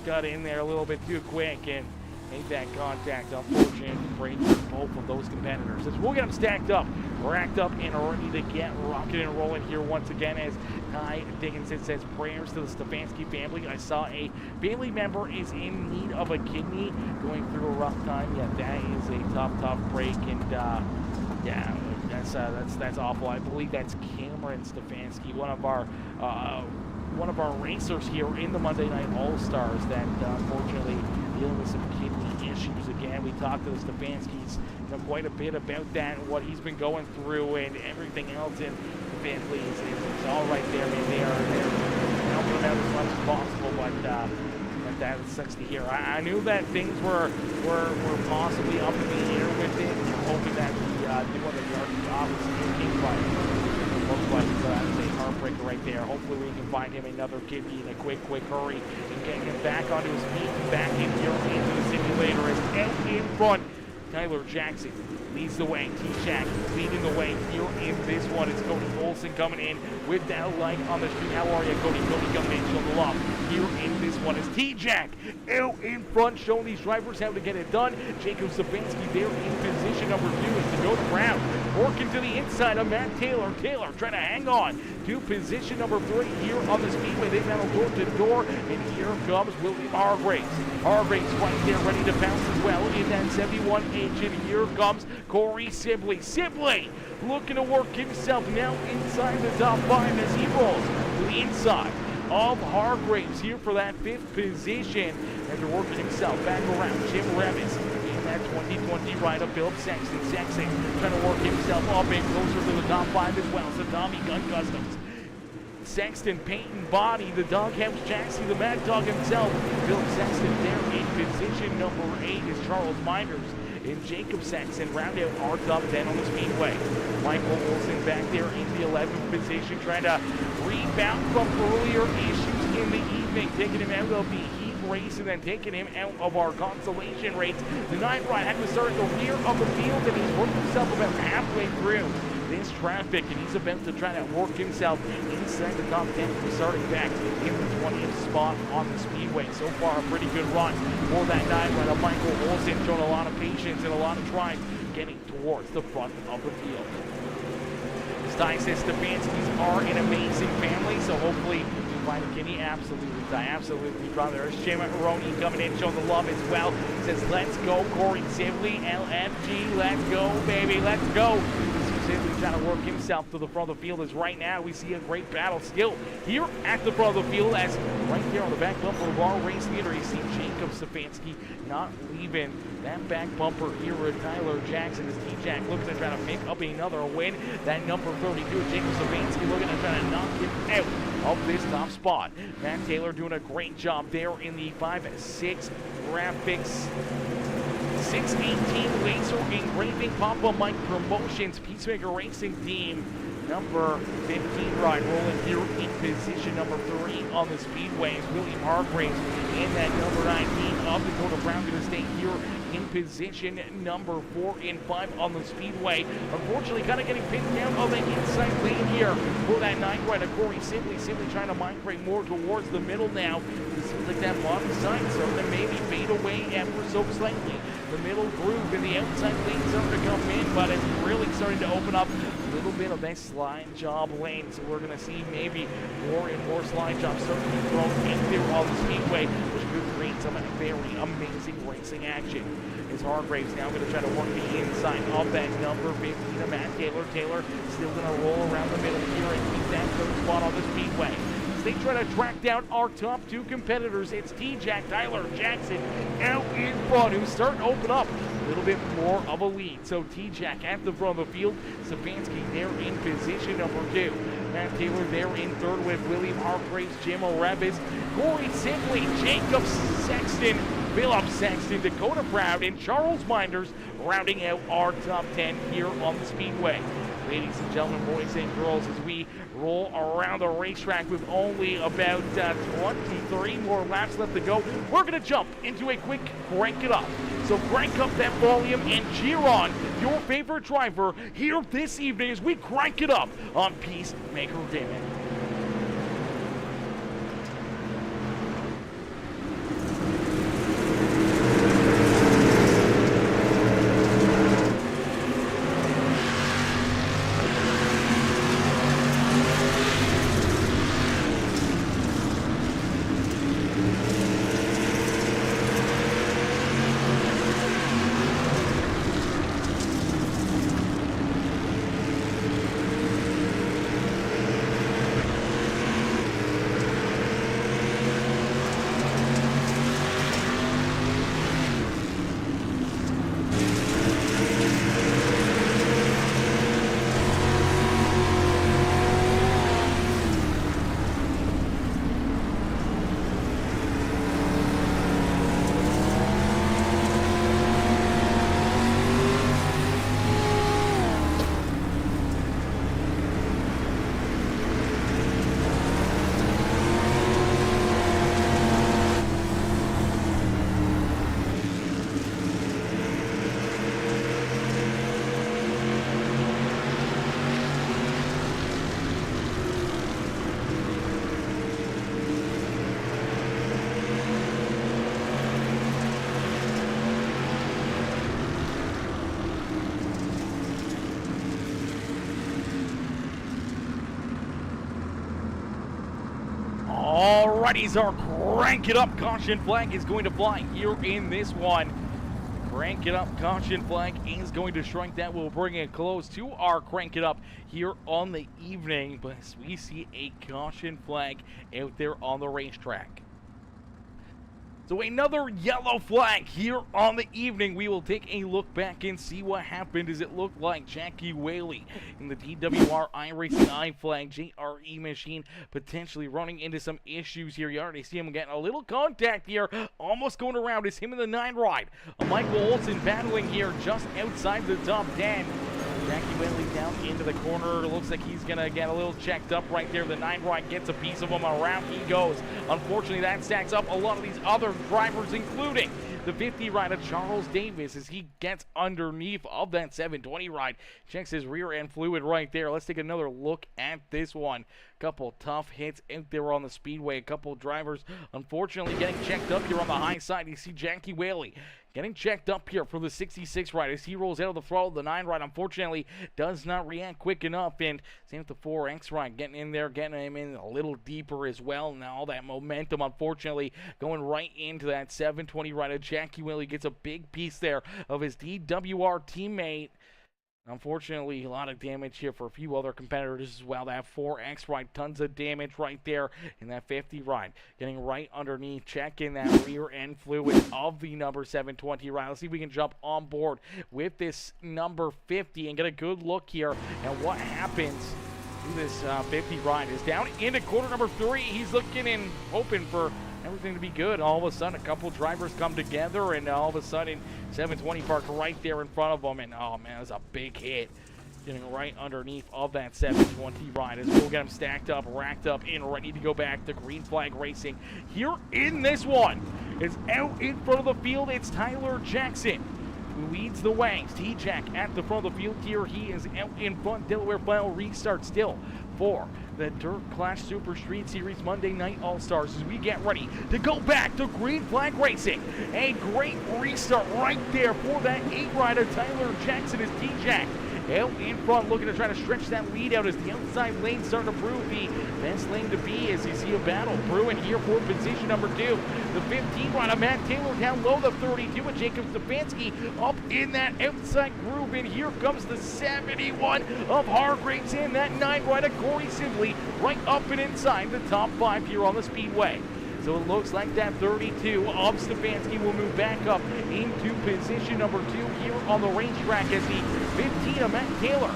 got in there a little bit too quick and made that contact. Unfortunate break for both of those competitors. As we'll get them stacked up, racked up, and ready to get rocking and rolling here once again. As Ty Dickinson says prayers to the Stefanski family. I saw a family member is in need of a kidney, going through a rough time. Yeah, that is a tough break, and yeah, that's awful. I believe that's Cameron Stefanski, one of our racers here in the Monday Night All-Stars that unfortunately dealing with some kidney issues again. We talked to the Stefanskis quite a bit about that and what he's been going through and everything else, and the family is all right there. I mean, they're helping him out as much as possible, but that sucks to hear. I knew that things were possibly up in the air with it. We're hoping that the new one that the office is King Fight. Looks like that's a heartbreaker right there. Hopefully we can find him another kidney in a quick hurry and get him back onto his feet and back in here into the simulator. As out in front, Tyler Jackson leads the way. T-Jack leading the way here in this one. It's Cody Olsen coming in with that light on the street. How are you, Cody? Cody coming in, showing the love. Here in this one is T-Jack out in front, showing these drivers how to get it done. Jacob Stefanski there in position number 2 as the go to ground. Working to the inside of Matt Taylor. Taylor trying to hang on to position number 3 here on the Speedway. They battle door to door, and here comes William Hargraves. Hargraves right there, ready to bounce as well in that 71H, and here comes Corey Sibley. Sibley looking to work himself now inside the top 5 as he rolls to the inside of Hargraves here for that 5th position after working himself back around. Jim Revis in that 2020 ride of Philip Sexton. Sexton trying to work himself up and closer to the top 5 as well. So Tommy Gun Customs. Sexton painting body, the Doghouse Jackson, the Mad Dog himself. Philip Sexton there in position number 8 is Charles Minders. And Jacob Sexton round out our top 10 on the Speedway. Michael Olsen back there in the 11th position, trying to rebound from earlier issues in the evening, taking him out of the heat race and then taking him out of our consolation race. The 9th ride had to start at the rear of the field, and he's worked himself about halfway through this traffic, and he's about to try to work himself inside the top 10 for starting back in the 20th spot on the Speedway. So far, a pretty good run for that 9 ride of Michael Olsen, showing a lot of patience and a lot of drive getting towards the front of the field. As Ty says, Stefanskis are an amazing family, so hopefully we find a kidney. Absolutely, Ty, absolutely, brother. There's Jim Maroney coming in, showing the love as well. Says, let's go, Corey Sibley, LFG, let's go, baby, let's go. Sibley trying to work himself to the front of the field, as right now we see a great battle still here at the front of the field, as right there on the back bumper of our race leader, you see Jacob Stefanski not leaving that back bumper here with Tyler Jackson as T-Jack looking to try to pick up another win. That number 32, Jacob Stefanski looking to try to knock him out of this top spot. Matt Taylor doing a great job there in the 5-6 graphics. 618 Laser Engraving Papa Mike Promotions Peacemaker Racing Team number 15 ride rolling here in position number 3 on the Speedway is William Hargraves, and that number 19 of Dakota Brown going to stay here in position number 4 and 5 on the Speedway. Unfortunately, kind of getting picked out of the inside lane here for that 9 rider Corey Sibley. Sibley trying to migrate more towards the middle now. It seems like that bottom side starting to maybe fade away ever so slightly. The middle groove in the outside lane starting to come in, but it's really starting to open up a little bit of that slide job lane. So we're going to see maybe more and more slide jobs starting to be thrown in there on the Speedway, which could create some very amazing racing action. As Hargraves now going to try to work the inside of that number 15 of Matt Taylor. Taylor still going to roll around the middle here and keep that 3rd spot on the Speedway. They try to track down our top 2 competitors. It's T-Jack, Tyler Jackson out in front, who's starting to open up a little bit more of a lead. So T-Jack at the front of the field, Stefanski there in position number 2. Matt Taylor there in 3rd with William Hargraves, Jim Revis, Corey Sibley, Jacob Sexton, Philip Sexton, Dakota Proud, and Charles Minders rounding out our top 10 here on the Speedway. Ladies and gentlemen, boys and girls, as we roll around the racetrack with only about 23 more laps left to go, we're going to jump into a quick crank it up. So crank up that volume and cheer on your favorite driver here this evening as we crank it up on Peacemaker Day. Alrighties are crank it up. Caution flag is going to fly here in this one. Crank it up. Caution flag is going to strike. That will bring it close to our crank it up here on the evening. But we see a caution flag out there on the racetrack. So another yellow flag here on the evening. We will take a look back and see what happened. Does it look like Jackie Whaley in the DWR iRacing I flag JRE machine potentially running into some issues here? You already see him getting a little contact here, almost going around. It's him in the 9 ride. Michael Olsen battling here just outside the top 10. Jackie Whaley down into the corner. Looks like he's going to get a little checked up right there. The 9 ride gets a piece of him. Around he goes. Unfortunately, that stacks up a lot of these other drivers, including the 50 ride of Charles Davis as he gets underneath of that 720 ride. Checks his rear end fluid right there. Let's take another look at this one. Couple tough hits out there on the speedway. A couple drivers unfortunately getting checked up here on the high side. You see Jackie Whaley getting checked up here for the 66 ride as he rolls out of the throttle. The 9 ride unfortunately does not react quick enough, and same with the 4X ride getting in there, getting him in a little deeper as well. Now all that momentum unfortunately going right into that 720 ride. Jackie Whaley gets a big piece there of his DWR teammate. Unfortunately, a lot of damage here for a few other competitors as well. That 4X ride, tons of damage right there in that 50 ride. Getting right underneath, checking that rear end fluid of the number 720 ride. Let's see if we can jump on board with this number 50 and get a good look here at what happens to this 50 ride. Is down into quarter number 3. He's looking and hoping for everything to be good. All of a sudden, a couple drivers come together, and all of a sudden, 720 parked right there in front of them, and oh man, it was a big hit. Getting right underneath of that 720 ride as we'll get them stacked up, racked up, and ready to go back to green flag racing. Here in this one, it's out in front of the field. It's Tyler Jackson who leads the way. T-Jack at the front of the field here. He is out in front. Delaware final restart still for the Dirt Clash Super Street Series Monday Night All-Stars as we get ready to go back to green flag racing. A great restart right there for that 8 rider Tyler Jackson as T-Jack out in front, looking to try to stretch that lead out as the outside lane starting to prove the best lane to be as you see a battle brewing here for position number 2. The 15 rider Matt Taylor down low, the 32 with Jacob Stefanski up in that outside groove, and here comes the 71 of Hargraves and that 9 rider Corey Sibley right up and inside the top 5 here on the speedway. So it looks like that 32 of Stefanski will move back up into position number 2 here on the racetrack as the 15 of Matt Taylor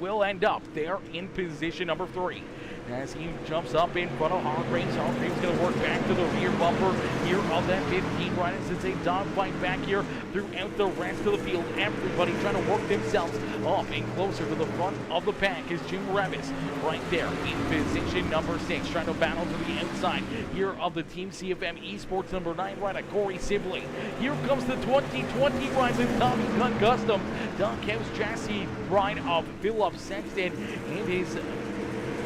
will end up there in position number 3. As he jumps up in front of Hargraves. Hargraves going to work back to the rear bumper here on that 15 right. It's a dogfight back here throughout the rest of the field. Everybody trying to work themselves up and closer to the front of the pack is Jim Revis right there in position number 6. Trying to battle to the outside here of the Team CFM Esports number 9 rider Corey Sibley. Here comes the 2020 ride with Tommy Gun Customs. Doghouse chassis ride of Philip Sexton and his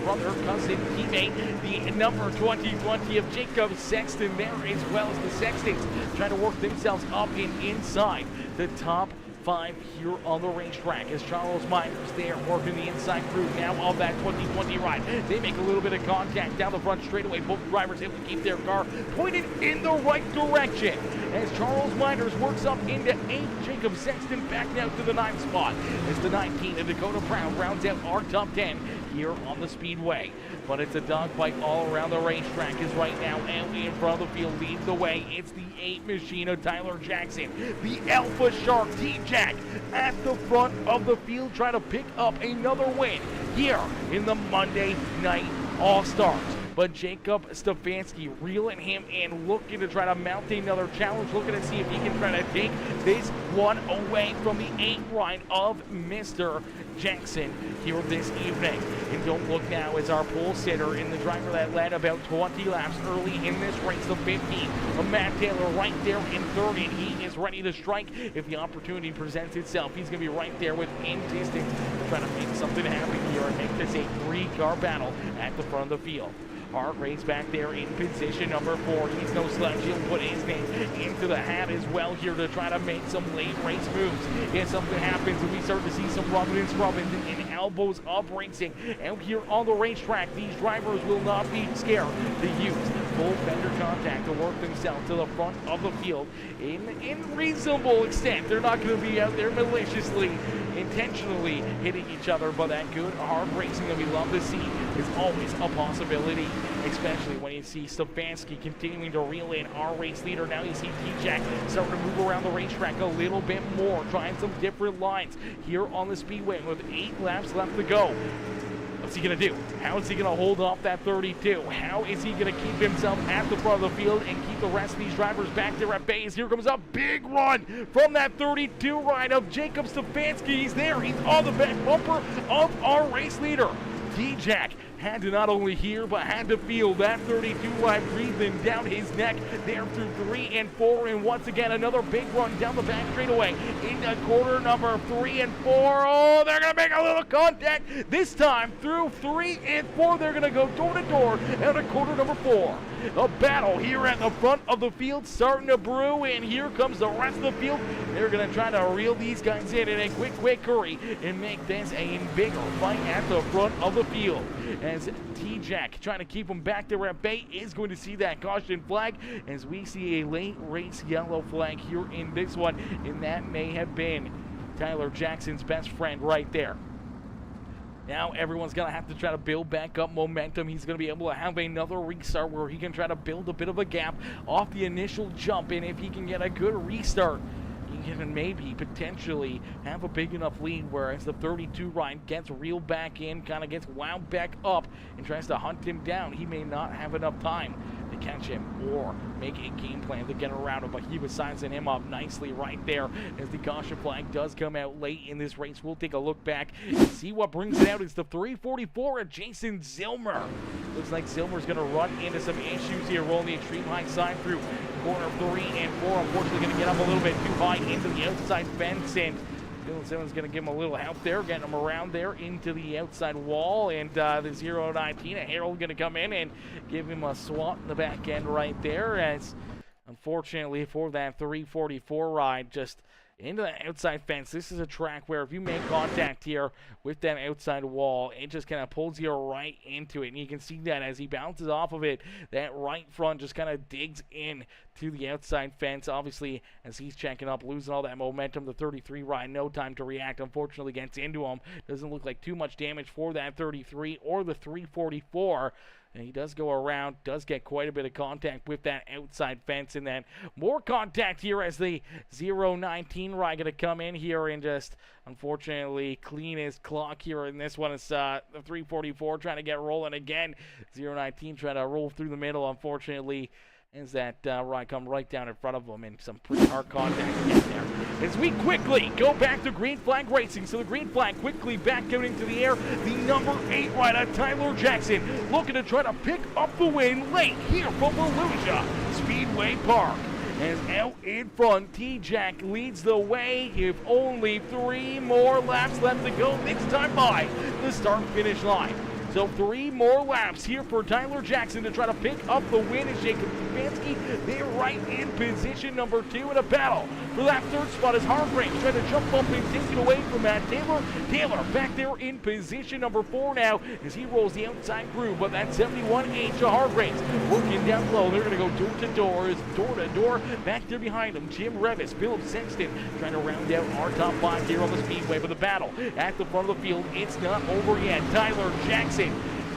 brother, cousin, teammate, the number 2020 of Jacob Sexton there, as well as the Sextons trying to work themselves up and inside the top 5 here on the racetrack as Charles Myers there working the inside crew now of that 2020 ride. They make a little bit of contact down the front straightaway. Both drivers able to keep their car pointed in the right direction as Charles Myers works up into 8th. Jacob Sexton back now to the 9th spot as the 19 of Dakota Brown rounds out our top 10 here on the speedway. But it's a dogfight all around the racetrack is right now out in front of the field leads the way. It's the 8 machine of Tyler Jackson, the Alpha Shark T-Jack at the front of the field trying to pick up another win here in the Monday Night All-Stars. But Jacob Stefanski reeling him in, looking to try to mount another challenge, looking to see if he can try to take this one away from the 8 ride of Mr. Jackson here this evening. And don't look now as our pole sitter in the driver that led about 20 laps early in this race, the 15 of Matt Taylor right there in 3rd, and he is ready to strike if the opportunity presents itself. He's going to be right there within distance to try to make something happen here and make this a 3-car battle at the front of the field. Hargraves back there in position number 4. He's no slouch. He'll put his name into the hat as well here to try to make some late race moves. If something happens and we start to see some rubbing and scrubbing and elbows up racing out here on the racetrack, these drivers will not be scared to use full fender contact to work themselves to the front of the field in reasonable extent. They're not going to be out there maliciously, intentionally hitting each other, but that good hard racing that we love to see is always a possibility, especially when you see Stefanski continuing to reel in our race leader. Now you see T-Jack starting to move around the racetrack a little bit more, trying some different lines here on the speedway with 8 laps left to go. What's he going to do? How is he going to hold off that 32? How is he going to keep himself at the front of the field and keep the rest of these drivers back there at base? Here comes a big run from that 32 ride of Jacob Stefanski. He's there. He's on the back bumper of our race leader. T-Jack had to not only hear, but had to feel that 32 ride breathing down his neck there through 3 and 4. And once again, another big run down the back straightaway into corner number 3 and 4. Oh, they're going to make a little contact. This time through 3 and 4, they're going to go door to door out of corner number 4. A battle here at the front of the field starting to brew, and here comes the rest of the field. They're going to try to reel these guys in a quick hurry and make this a bigger fight at the front of the field. As T-Jack trying to keep him back there at bay is going to see that caution flag as we see a late race yellow flag here in this one, and that may have been Tyler Jackson's best friend right there. Now everyone's going to have to try to build back up momentum. He's going to be able to have another restart where he can try to build a bit of a gap off the initial jump, and if he can get a good restart, he can maybe potentially have a big enough lead, whereas the 32 ride gets reeled back in, kind of gets wound back up and tries to hunt him down. He may not have enough time to catch him or make a game plan to get around him, but he was sizing him up nicely right there as the caution flag does come out late in this race. We'll take a look back and see what brings it out. It's the 344 of Jason Zillmer. Looks like Zillmer's going to run into some issues here, rolling the extreme high side through corner 3 and 4. Unfortunately, going to get up a little bit too high into the outside fence, and Dylan Simmons going to give him a little help there, getting him around there into the outside wall, and the 019, Harold going to come in and give him a swat in the back end right there, as unfortunately for that 344 ride, just into the outside fence. This is a track where if you make contact here with that outside wall, it just kind of pulls you right into it. And you can see that as he bounces off of it, that right front just kind of digs in to the outside fence. Obviously, as he's checking up, losing all that momentum, the 33 ride, no time to react, unfortunately gets into him. Doesn't look like too much damage for that 33 or the 344. And he does go around, does get quite a bit of contact with that outside fence, and then more contact here as the 019 ride going to come in here and just unfortunately clean his clock here in this one. It's the 344 trying to get rolling again. 019 trying to roll through the middle, unfortunately, as that ride come right down in front of him, and some pretty hard contact to get there. As we quickly go back to green flag racing, so the green flag quickly back out into the air. The number 8 rider, Tyler Jackson, looking to try to pick up the win late here from Volusia Speedway Park. As out in front, T-Jack leads the way. If only 3 more laps left to go, this time by the start-finish line. So 3 more laps here for Tyler Jackson to try to pick up the win as Jacob Stefanski, they're right in position number 2 in a battle. For that 3rd spot is Hargraves trying to jump up and take it away from Matt Taylor. Taylor back there in position number 4 now as he rolls the outside groove, but that 71H to Hargraves working down low. They're going to go door to door. Back there behind him, Jim Revis, Philip Sexton trying to round out our top 5 here on the speedway. But the battle at the front of the field, it's not over yet. Tyler Jackson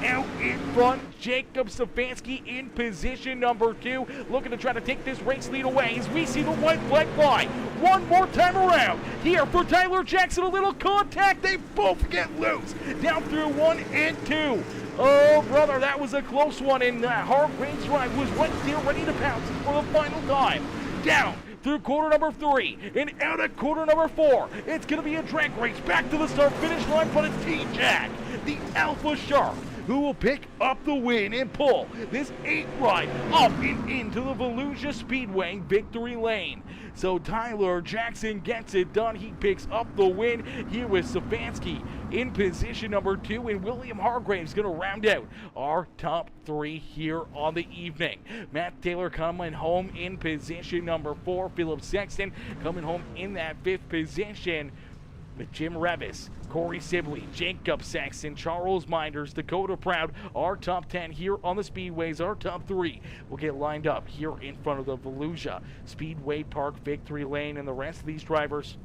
out in front, Jacob Stefanski in position number 2, looking to try to take this race lead away as we see the white flag fly one more time around. Here for Tyler Jackson, a little contact, they both get loose down through 1 and 2. Oh, brother, that was a close one, and Hargraves' ride was right there ready to pounce for the final time. Down through corner number 3 and out at corner number 4. It's going to be a drag race back to the start-finish line, but it's T-Jack, the Alpha Shark, who will pick up the win and pull this 8 ride up and into the Volusia Speedway victory lane. So Tyler Jackson gets it done. He picks up the win here with Stefanski in position number 2, and William Hargraves going to round out our top 3 here on the evening. Matt Taylor coming home in position number 4. Philip Sexton coming home in that 5th position. with Jim Revis, Corey Sibley, Jacob Sexton, Charles Minders, Dakota Proud. Our top 10 here on the Speedways, our top 3 will get lined up here in front of the Volusia Speedway Park Victory Lane, and the rest of these drivers,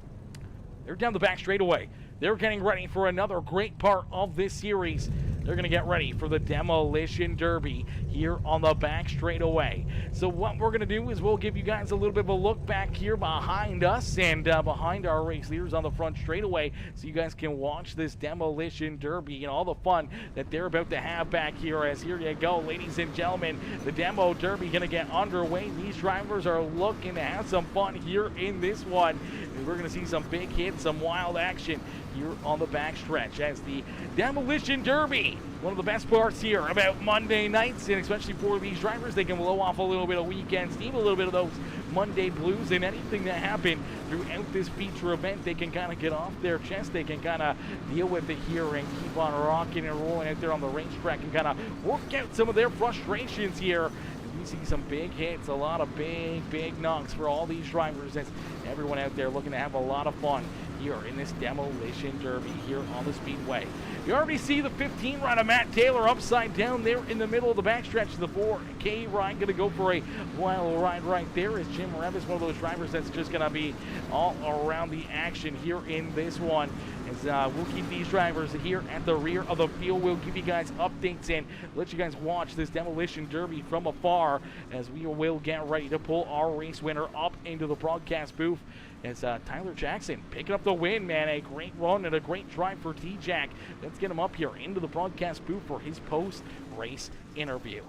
they're down the back straightaway. They're getting ready for another great part of this series. They're going to get ready for the Demolition Derby here on the back straightaway. So what we're going to do is we'll give you guys a little bit of a look back here behind us and behind our race leaders on the front straightaway, so you guys can watch this Demolition Derby and all the fun that they're about to have back here. As here you go, ladies and gentlemen, the Demo Derby going to get underway. These drivers are looking to have some fun here in this one. And we're going to see some big hits, some wild action here on the backstretch as the Demolition Derby. One of the best parts here about Monday nights, and especially for these drivers, they can blow off a little bit of weekend steam, a little bit of those Monday blues, and anything that happened throughout this feature event, they can kind of get off their chest. They can kind of deal with it here and keep on rocking and rolling out there on the racetrack and kind of work out some of their frustrations here. We see some big hits, a lot of big knocks for all these drivers, as everyone out there looking to have a lot of fun here in this Demolition Derby here on the Speedway. You already see the 15 ride of Matt Taylor upside down there in the middle of the backstretch. The 4K ride going to go for a wild ride right there, as Jim Revis, one of those drivers that's just going to be all around the action here in this one. As we'll keep these drivers here at the rear of the field. We'll give you guys updates and let you guys watch this Demolition Derby from afar, as we will get ready to pull our race winner up into the broadcast booth. As Tyler Jackson picking up the win, man. A great run and a great drive for T-Jack. Let's get him up here into the broadcast booth for his post-race interview.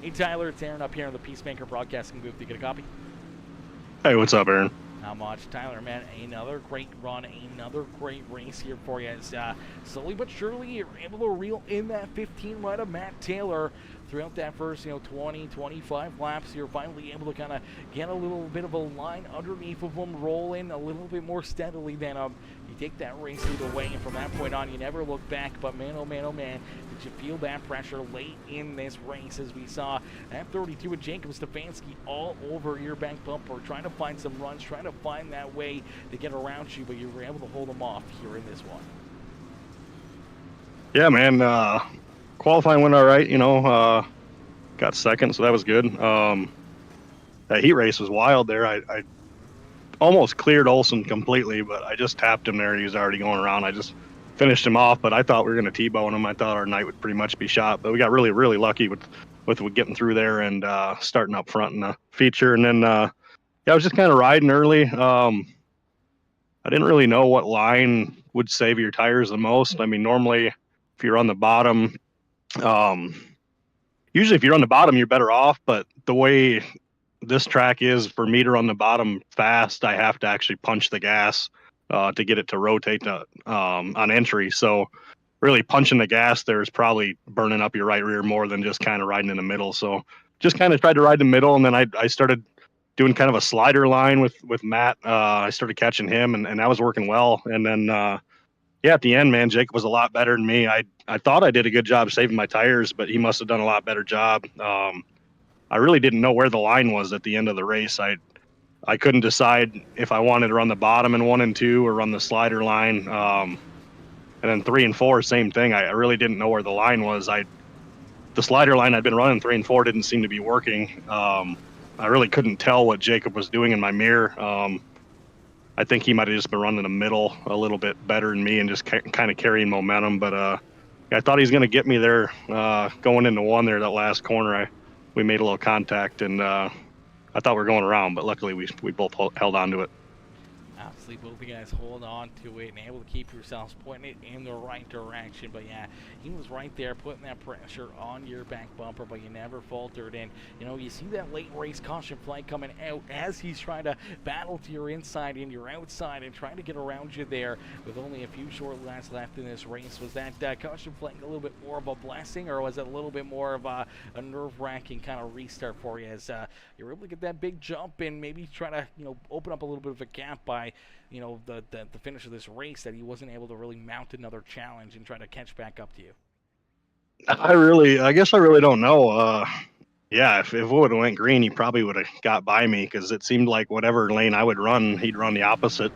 Hey, Tyler, it's Aaron up here in the Peacemaker broadcasting booth. You get a copy?
Hey, what's up, Aaron?
Not much. Tyler, man, another great run, another great race here for you. As slowly but surely, you're able to reel in that 15 right of Matt Taylor throughout that first, 20, 25 laps. You're finally able to kind of get a little bit of a line underneath of them, roll in a little bit more steadily than you take that race lead away, and from that point on, you never look back. But man, oh man, oh man, did you feel that pressure late in this race, as we saw at 32 with Jacob Stefanski all over your back bumper, trying to find some runs, trying to find that way to get around you, but you were able to hold them off here in this one.
Yeah, man, qualifying went all right, got second, so that was good. That heat race was wild there. I almost cleared Olsen completely, but I just tapped him there. He was already going around. I just finished him off, but I thought we were going to T-bone him. I thought our night would pretty much be shot, but we got really, really lucky with getting through there and starting up front in the feature. And then, I was just kind of riding early. I didn't really know what line would save your tires the most. I mean, normally if you're on the bottom, usually if you're on the bottom, you're better off, but the way this track is, for me to run the bottom fast, I have to actually punch the gas to get it to rotate on entry. So really punching the gas there is probably burning up your right rear more than just kind of riding in the middle. So just kind of tried to ride the middle, and then I started doing kind of a slider line with Matt. I started catching him, and that was working well. And then, at the end, man, Jacob was a lot better than me. I thought I did a good job saving my tires, but he must have done a lot better job. I really didn't know where the line was at the end of the race. I couldn't decide if I wanted to run the bottom in 1 and 2 or run the slider line. And then 3 and 4, same thing. I really didn't know where the line was. The slider line I'd been running 3 and 4 didn't seem to be working. I really couldn't tell what Jacob was doing in my mirror. I think he might have just been running the middle a little bit better than me and just kind of carrying momentum. But I thought he was going to get me there going into 1 there, that last corner. We made a little contact, and I thought we were going around, but luckily we both held on to it.
Obviously, both of you guys hold on to it and able to keep yourselves pointing it in the right direction. But yeah, he was right there putting that pressure on your back bumper, but you never faltered. And you see that late race caution flag coming out as he's trying to battle to your inside and your outside and trying to get around you there with only a few short laps left in this race. Was that caution flag a little bit more of a blessing, or was it a little bit more of a nerve-wracking kind of restart for you, as you were able to get that big jump and maybe try to open up a little bit of a gap by the finish of this race, that he wasn't able to really mount another challenge and try to catch back up to you?
I guess I really don't know. If it would have went green, he probably would have got by me, because it seemed like whatever lane I would run, he'd run the opposite.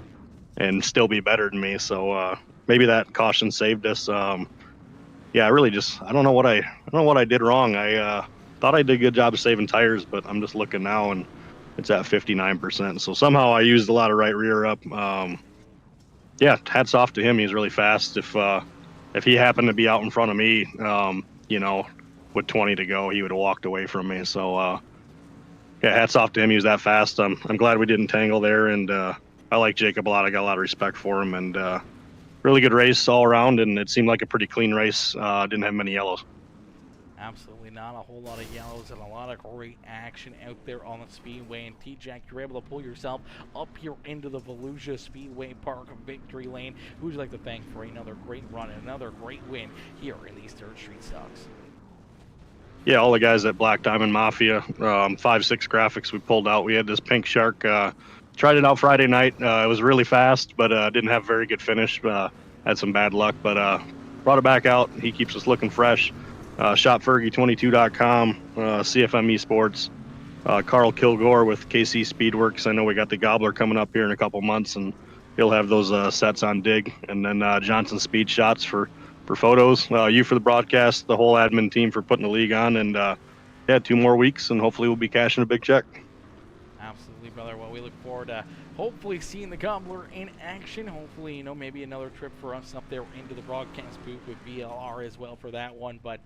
and still be better than me. So maybe that caution saved us. Yeah, I don't know what I did wrong. I thought I did a good job of saving tires, but I'm just looking now and it's at 59%. So somehow I used a lot of right rear up. Yeah, hats off to him. He's really fast. If he happened to be out in front of me, with 20 to go, he would have walked away from me. So yeah, hats off to him. He was that fast. I'm glad we didn't tangle there, and I like Jacob a lot. I got a lot of respect for him, and really good race all around, and it seemed like a pretty clean race. Didn't have many yellows.
Absolutely not. A whole lot of yellows and a lot of great action out there on the Speedway. And T-Jack, you're able to pull yourself up here into the Volusia Speedway Park victory lane. Who would you like to thank for another great run and another great win here in these Third Street Stocks?
Yeah, all the guys at Black Diamond Mafia, 5-6 graphics we pulled out. We had this pink shark. Tried it out Friday night. It was really fast, but didn't have a very good finish. Had some bad luck, but brought it back out. He keeps us looking fresh. ShopFergie22.com, CFME Sports, Carl Kilgore with KC Speedworks. I know we got the Gobbler coming up here in a couple months, and he'll have those sets on dig. And then Johnson Speed Shots for photos. You for the broadcast, the whole admin team for putting the league on. And yeah, 2 more weeks, and hopefully we'll be cashing a big check.
Absolutely, brother. Well, we look forward to hopefully seeing the Gobbler in action. Hopefully, maybe another trip for us up there into the broadcast booth with VLR as well for that one. But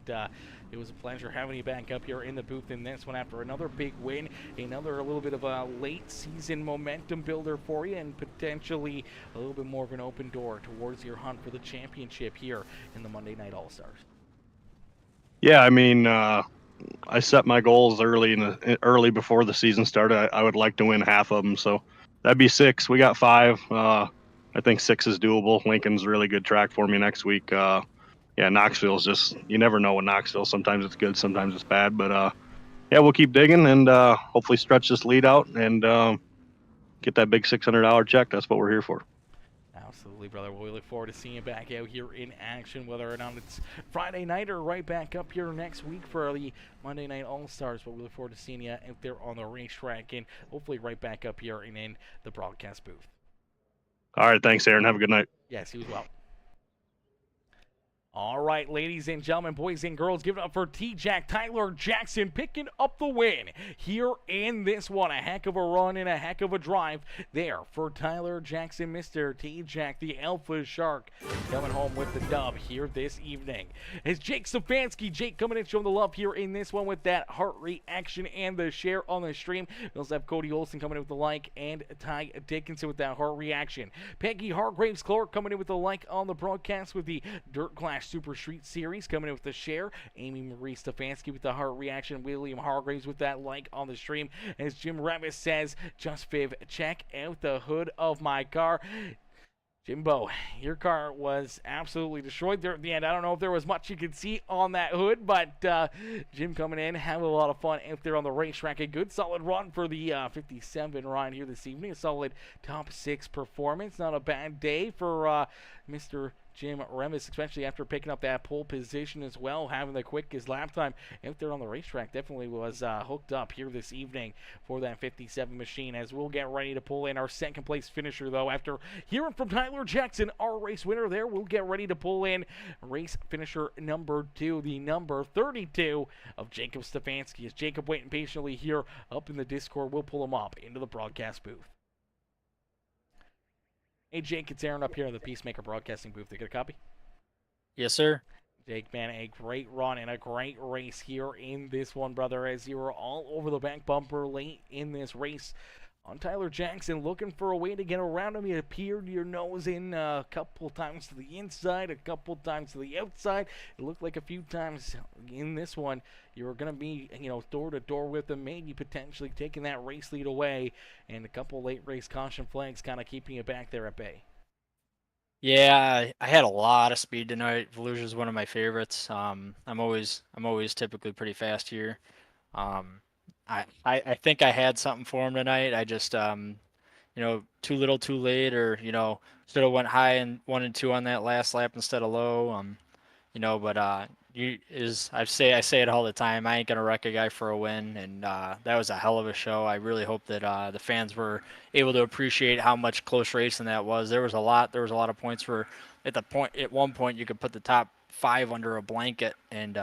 it was a pleasure having you back up here in the booth in this one after another big win, another little bit of a late season momentum builder for you, and potentially a little bit more of an open door towards your hunt for the championship here in the Monday Night All-Stars.
Yeah, I mean, I set my goals early before the season started. I would like to win half of them, so that'd be 6. We got 5. I think 6 is doable. Lincoln's a really good track for me next week. Yeah, Knoxville's just, you never know with Knoxville. Sometimes it's good, sometimes it's bad. But yeah, we'll keep digging and hopefully stretch this lead out and get that big $600 check. That's what we're here for.
Absolutely, brother. Well, we look forward to seeing you back out here in action, whether or not it's Friday night or right back up here next week for the Monday Night All-Stars. But we look forward to seeing you out there on the racetrack and hopefully right back up here and in the broadcast booth.
All right, thanks, Aaron. Have a good night.
Yes, you as well. All right, ladies and gentlemen, boys and girls, give it up for T-Jack Tyler Jackson picking up the win here in this one. A heck of a run and a heck of a drive there for Tyler Jackson, Mr. T-Jack, the Alpha Shark, coming home with the dub here this evening. As Jake Stefanski, coming in showing the love here in this one with that heart reaction and the share on the stream. We also have Cody Olson coming in with the like, and Ty Dickinson with that heart reaction. Peggy Hargraves Clark coming in with the like on the broadcast with the Dirt Clash Super Street Series coming in with the share. Amy Marie Stefanski with the heart reaction. William Hargraves with that like on the stream. As Jim Revis says, just Viv, check out the hood of my car. Jimbo, your car was absolutely destroyed there at the end. I don't know if there was much you could see on that hood, but Jim coming in, having a lot of fun out there on the racetrack. A good solid run for the 57 ride here this evening. A solid top 6 performance. Not a bad day for Mr. Jim Remis, especially after picking up that pole position as well, having the quickest lap time out there on the racetrack. Definitely was hooked up here this evening for that 57 machine, as we'll get ready to pull in our second place finisher, though. After hearing from Tyler Jackson, our race winner there, we'll get ready to pull in race finisher number 2, the number 32 of Jacob Stefanski. As Jacob waiting patiently here up in the Discord, we'll pull him up into the broadcast booth. Hey, Jake, it's Aaron up here in the Peacemaker Broadcasting booth. They get a copy?
Yes, sir.
Jake, man, a great run and a great race here in this one, brother, as you were all over the back bumper late in this race on Tyler Jackson, looking for a way to get around him. You peered your nose in a couple times to the inside, a couple times to the outside. It looked like a few times in this one you were going to be, door to door with him, maybe potentially taking that race lead away, and a couple late race caution flags kind of keeping you back there at bay.
Yeah, I had a lot of speed tonight. Volusia is one of my favorites. I'm always typically pretty fast here. I think I had something for him tonight. I just too little too late, or should have went high and 1 and 2 on that last lap instead of low. But I say it all the time. I ain't gonna wreck a guy for a win, and that was a hell of a show. I really hope that the fans were able to appreciate how much close racing that was. There was a lot. There was a lot of points for at one point you could put the top 5 under a blanket, and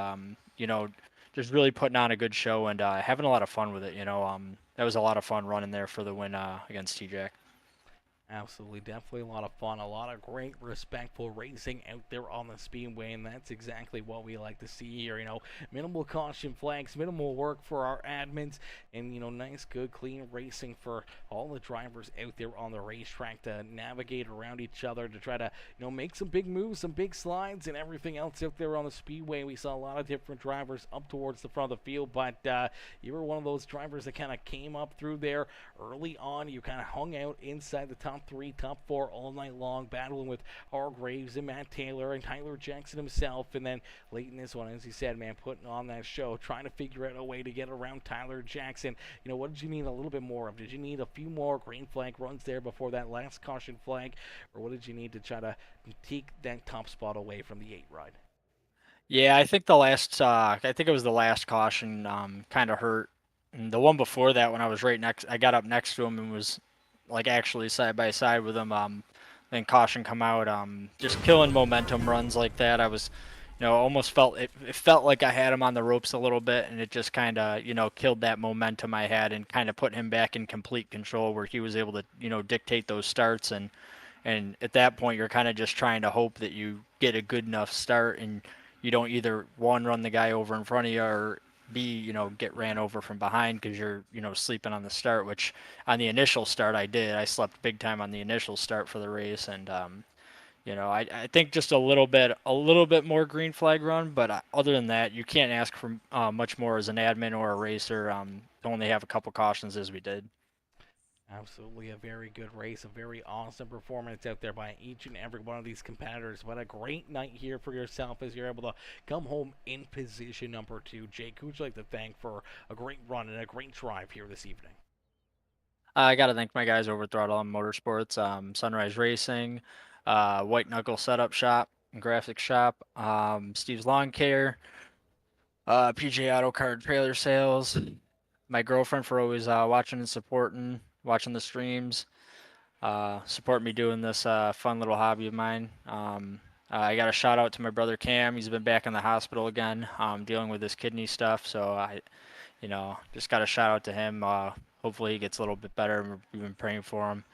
just really putting on a good show and having a lot of fun with it. That was a lot of fun running there for the win against T-Jack.
Absolutely, definitely a lot of fun, a lot of great, respectful racing out there on the speedway, and that's exactly what we like to see here. Minimal caution flags, minimal work for our admins, and nice, good, clean racing for all the drivers out there on the racetrack to navigate around each other to try to make some big moves, some big slides, and everything else out there on the speedway. We saw a lot of different drivers up towards the front of the field, but you were one of those drivers that kind of came up through there early on. You kind of hung out inside the top 3, top 4 all night long, battling with Hargraves and Matt Taylor and Tyler Jackson himself. And then late in this one, as he said, man, putting on that show, trying to figure out a way to get around Tyler Jackson. What did you need a little bit more of? Did you need a few more green flag runs there before that last caution flag? Or what did you need to try to take that top spot away from the 8 ride?
Yeah, I think I think it was the last caution kind of hurt. And the one before that, when I got up next to him and was like actually side by side with him. Then caution come out. Just killing momentum runs like that. I was, almost it felt like I had him on the ropes a little bit, and it just kind of, killed that momentum I had and kind of put him back in complete control where he was able to, dictate those starts. And at that point, you're kind of just trying to hope that you get a good enough start and you don't either one run the guy over in front of you or B, get ran over from behind because you're, sleeping on the start, which on the initial start I did. I slept big time on the initial start for the race. And, I think just a little bit more green flag run. But other than that, you can't ask for much more as an admin or a racer to only have a couple cautions as we did.
Absolutely a very good race, a very awesome performance out there by each and every one of these competitors. What a great night here for yourself as you're able to come home in position number 2. Jake, who would you like to thank for a great run and a great drive here this evening?
I got to thank my guys over at Throttle on Motorsports, Sunrise Racing, White Knuckle Setup Shop, and Graphics Shop, Steve's Lawn Care, PJ Auto Card Trailer Sales, my girlfriend for always watching and supporting, watching the streams, support me doing this fun little hobby of mine. I got a shout out to my brother Cam. He's been back in the hospital again, dealing with his kidney stuff. So just got a shout out to him. Hopefully he gets a little bit better. We've been praying for him.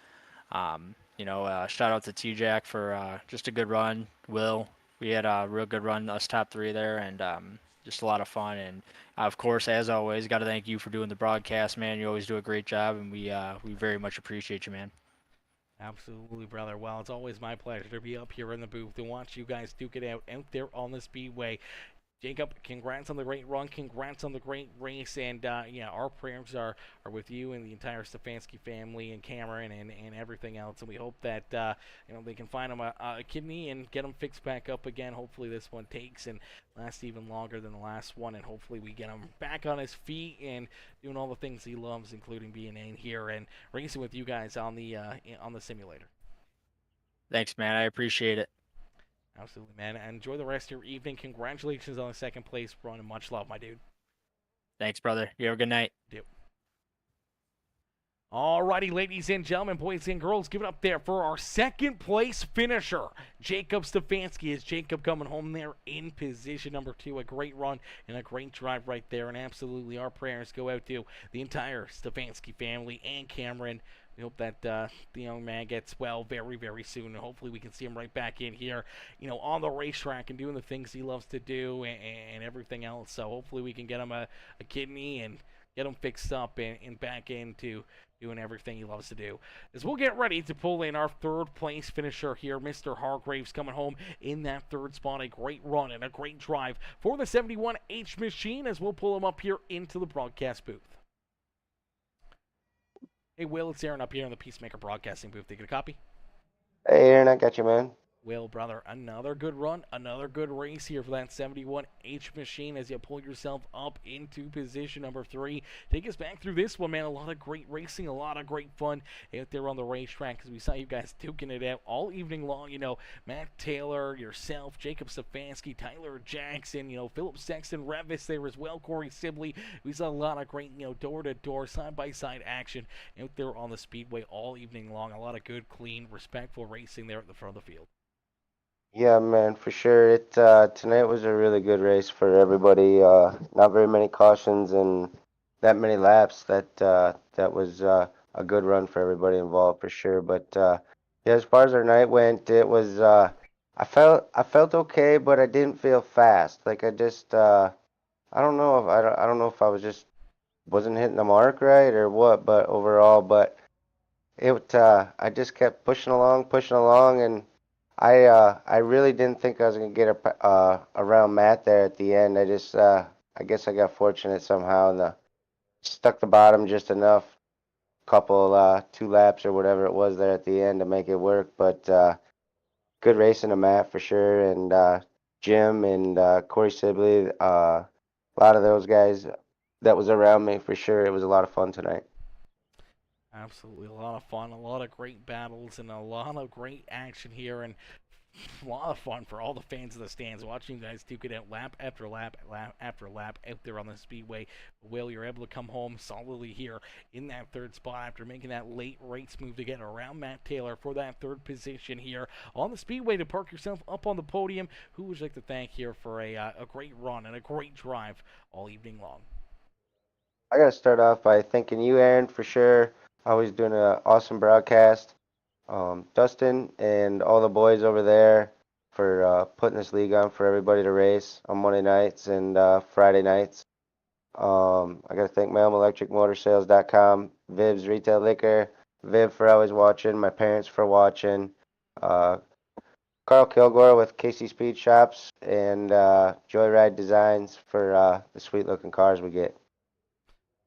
Shout out to T-Jack for just a good run. Will, we had a real good run, us top 3 there, and just a lot of fun. And of course, as always, got to thank you for doing the broadcast, man. You always do a great job, and we very much appreciate you, man.
Absolutely, brother. Well, it's always my pleasure to be up here in the booth and watch you guys duke it out there on the speedway. Jacob, congrats on the great run, congrats on the great race, and our prayers are with you and the entire Stefanski family and Cameron and everything else, and we hope that they can find him a kidney and get him fixed back up again. Hopefully this one takes and lasts even longer than the last one, and hopefully we get him back on his feet and doing all the things he loves, including being in here and racing with you guys on the simulator.
Thanks, man. I appreciate it.
Absolutely, man. Enjoy the rest of your evening. Congratulations on the second place run, and much love, my dude.
Thanks, brother. You have a good night.
Do. Alrighty, ladies and gentlemen, boys and girls, give it up there for our second place finisher, Jacob Stefanski. Is Jacob coming home there in position number 2? A great run and a great drive right there, and absolutely our prayers go out to the entire Stefanski family and Cameron. We hope that the young man gets well very, very soon, and hopefully we can see him right back in here, on the racetrack and doing the things he loves to do and everything else. So hopefully we can get him a kidney and get him fixed up and back into doing everything he loves to do. As we'll get ready to pull in our third place finisher here, Mr. Hargraves coming home in that third spot. A great run and a great drive for the 71H machine as we'll pull him up here into the broadcast booth. Hey, Will, it's Aaron up here in the Peacemaker Broadcasting booth. Did you get a copy?
Hey, Aaron, I got you, man.
Well, brother, another good run, another good race here for that 71H machine as you pull yourself up into position number 3. Take us back through this one, man. A lot of great racing, a lot of great fun out there on the racetrack because we saw you guys duking it out all evening long. You know, Matt Taylor, yourself, Jacob Stefanski, Tyler Jackson, you know, Philip Sexton, Revis there as well, Corey Sibley. We saw a lot of great, you know, door-to-door, side-by-side action out there on the Speedway all evening long. A lot of good, clean, respectful racing there at the front of the field.
Yeah, man, for sure. Tonight was a really good race for everybody. Not very many cautions and that many laps. That was a good run for everybody involved for sure. But yeah, as far as our night went, it was I felt okay, but I didn't feel fast. Like I don't know if I don't know if I was just wasn't hitting the mark right or what. But overall, I just kept pushing along, and I really didn't think I was gonna get around Matt there at the end. I guess I got fortunate somehow and stuck the bottom just enough, couple 2 laps or whatever it was there at the end to make it work. But good racing to Matt for sure, and Jim and Corey Sibley, a lot of those guys that was around me for sure. It was a lot of fun tonight.
Absolutely, a lot of fun, a lot of great battles, and a lot of great action here, and a lot of fun for all the fans of the stands watching you guys duke it out lap after lap, lap after lap out there on the Speedway. Will, you're able to come home solidly here in that 3rd spot after making that late race move to get around Matt Taylor for that 3rd position here on the Speedway to park yourself up on the podium. Who would you like to thank here for a great run and a great drive all evening long?
I gotta start off by thanking you, Aaron, for sure. Always doing an awesome broadcast. Dustin and all the boys over there for putting this league on for everybody to race on Monday nights and Friday nights. I gotta thank MelmElectricMotorsales.com, Viv's Retail Liquor, Viv for always watching, my parents for watching, Carl Kilgore with KC Speed Shops, and Joyride Designs for the sweet looking cars we get.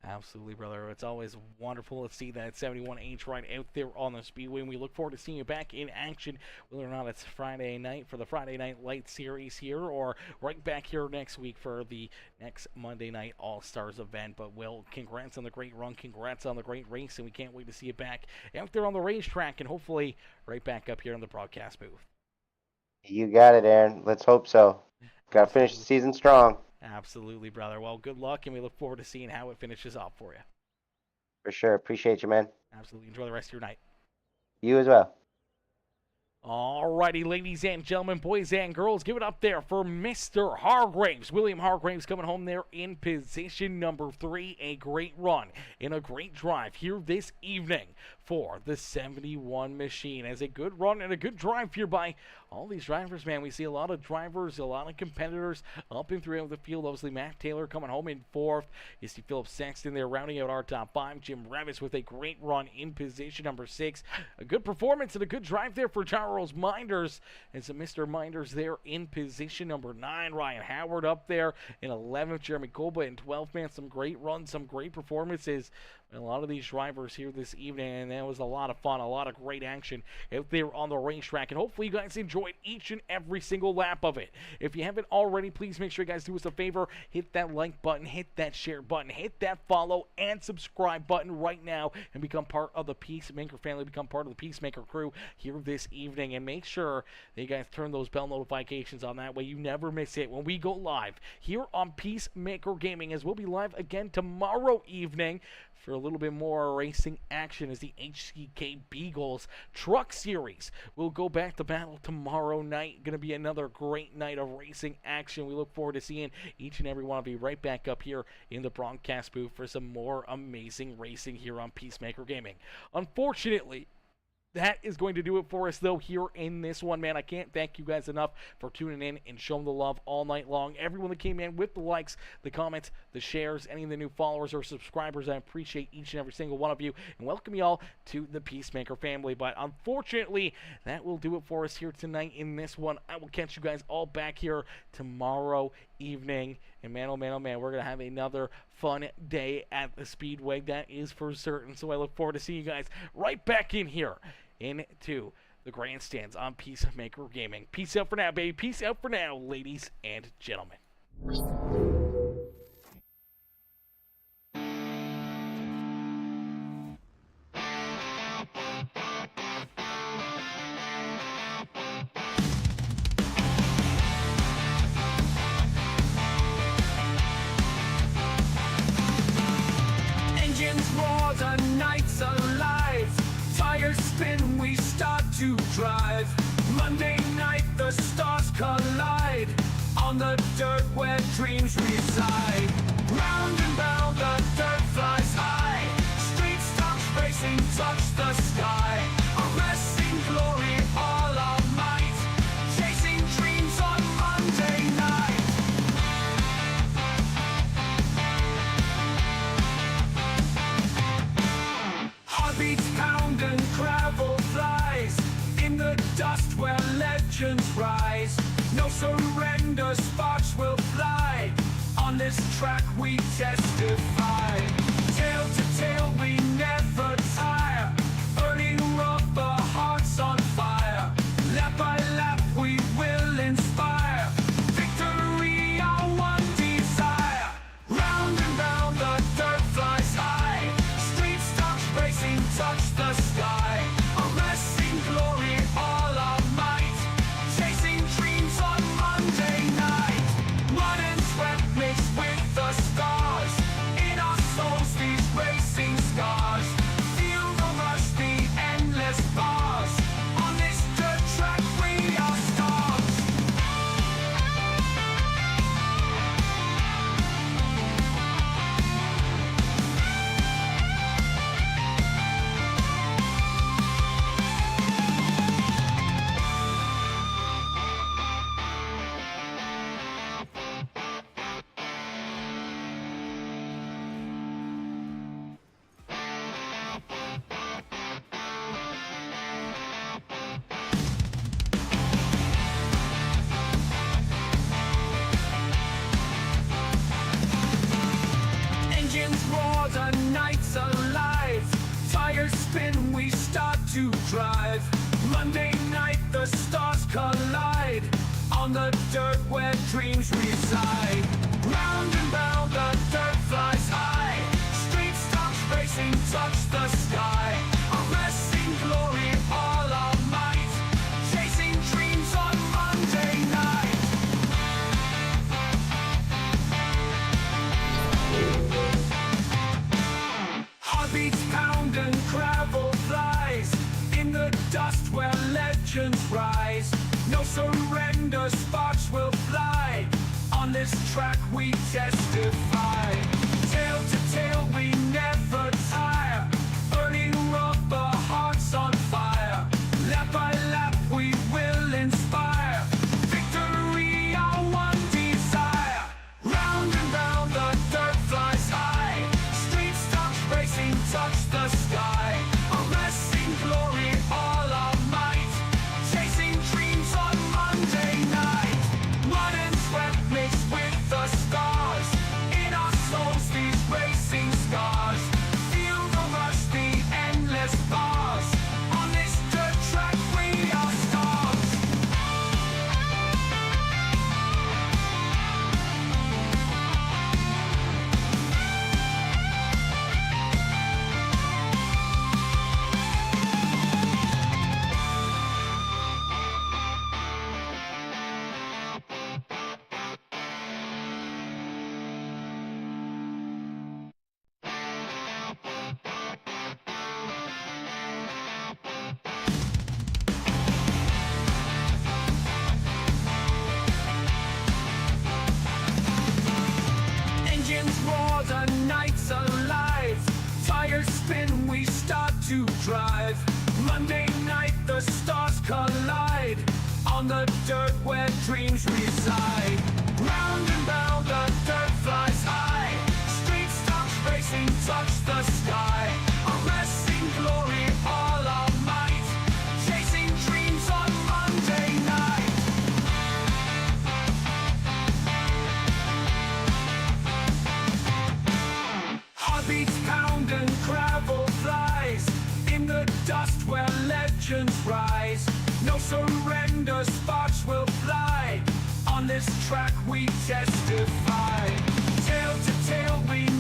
Absolutely, brother. It's always wonderful to see that 71H right out there on the Speedway, and we look forward to seeing you back in action, whether or not it's Friday night for the Friday Night Light Series here, or right back here next week for the next Monday Night All-Stars event. But, Will, congrats on the great run, congrats on the great race, and we can't wait to see you back out there on the racetrack, and hopefully right back up here in the broadcast booth.
You got it, Aaron. Let's hope so. Gotta finish the season strong.
Absolutely, brother. Well, good luck, and we look forward to seeing how it finishes off for you.
For sure. Appreciate you, man.
Absolutely. Enjoy the rest of your night.
You as well.
Alrighty, ladies and gentlemen, boys and girls, give it up there for Mr. Hargraves. William Hargraves coming home there in position number 3. A great run and a great drive here this evening for the 71 machine. As a good run and a good drive here by all these drivers, man. We see a lot of drivers, a lot of competitors up and through the field. Obviously, Matt Taylor coming home in 4th. You see Philip Sexton there rounding out our top 5. Jim Revis with a great run in position number 6. A good performance and a good drive there for Charles Minders. And some Mr. Minders there in position number 9. Ryan Howard up there in 11th. Jeremy Kolba in 12th. Man, some great runs, some great performances. A lot of these drivers here this evening, and that was a lot of fun, a lot of great action out there on the racetrack, and hopefully you guys enjoyed each and every single lap of it. If you haven't already, please make sure you guys do us a favor, hit that like button, hit that share button, hit that follow and subscribe button right now, and become part of the Peacemaker family, become part of the Peacemaker crew here this evening, and make sure that you guys turn those bell notifications on. That way you never miss it when we go live here on Peacemaker Gaming, as we'll be live again tomorrow evening for a little bit more racing action as the HCK Beagles Truck Series will go back to battle tomorrow night. Going to be another great night of racing action. We look forward to seeing each and every one of you right back up here in the broadcast booth for some more amazing racing here on Peacemaker Gaming. Unfortunately, that is going to do it for us, though, here in this one, man. I can't thank you guys enough for tuning in and showing the love all night long. Everyone that came in with the likes, the comments, the shares, any of the new followers or subscribers, I appreciate each and every single one of you and welcome you all to the Peacemaker family. But unfortunately, that will do it for us here tonight in this one. I will catch you guys all back here tomorrow evening. And man, oh man, oh man, we're going to have another fun day at the Speedway. That is for certain. So I look forward to seeing you guys right back in here into the the grandstands on Peacemaker Gaming. Peace out for now, baby. Peace out for now, ladies and gentlemen.
Engines roar, the night's alive. Tires spin, we start to drive. Monday night, the stars collide. On the dirt where dreams reside. Round and round, the dirt flies high. Street stops racing, touch the sky. Arresting glory, all our might. Chasing dreams on Monday night. Heartbeats pound and gravel flies. In the dust where legends rise. No surrender, sparks will fly. On this track we testify. Tail to tail we never tire. Burning rubber, hearts on fire. Lap by lap we will inspire. Victory, our one desire. Round and round the dirt flies high. Street stops racing, touch the sky. Arresting glory, all our might. Chasing dreams on Monday night. Mud and sweat mixed with the stars. In our souls these racing scars. Feel the rush, the endless bars. On this dirt track we are stars. Engines roar, the night's alive. Tires spin, we start to drive. Monday night, the stars collide. On the dirt where dreams reside. Round and round, the dirt flies high. Street stops racing, touch the sky. Arresting glory, all our might. Chasing dreams on Monday night. Heartbeats pound and gravel flies. In the dust where legends rise. No surrender, sparks will fly. On this track we testify. Tail to tail we never tire. Burning rubber, hearts on fire. Lap by lap we will inspire. Victory, our one desire. Round and round the dirt flies high. Street stops racing, touch the sky. Arresting glory, all our might. Chasing dreams on Monday night. Mud and sweat mixed with the stars. In our souls these racing scars. Feel the rush, the endless bars. On this dirt track we are stars. Engines roar, the night's alive. Tires spin, we start to drive. Monday night, the stars collide. On the dirt where dreams reside. Round and round, the dirt flies high. Street stops racing, touch the sky. Arresting glory, all our might. Chasing dreams on Monday night. Heartbeats pound and gravel flies. In the dust where legends rise. No surrender, sparks will fly. On this track we testify. Tail to tail we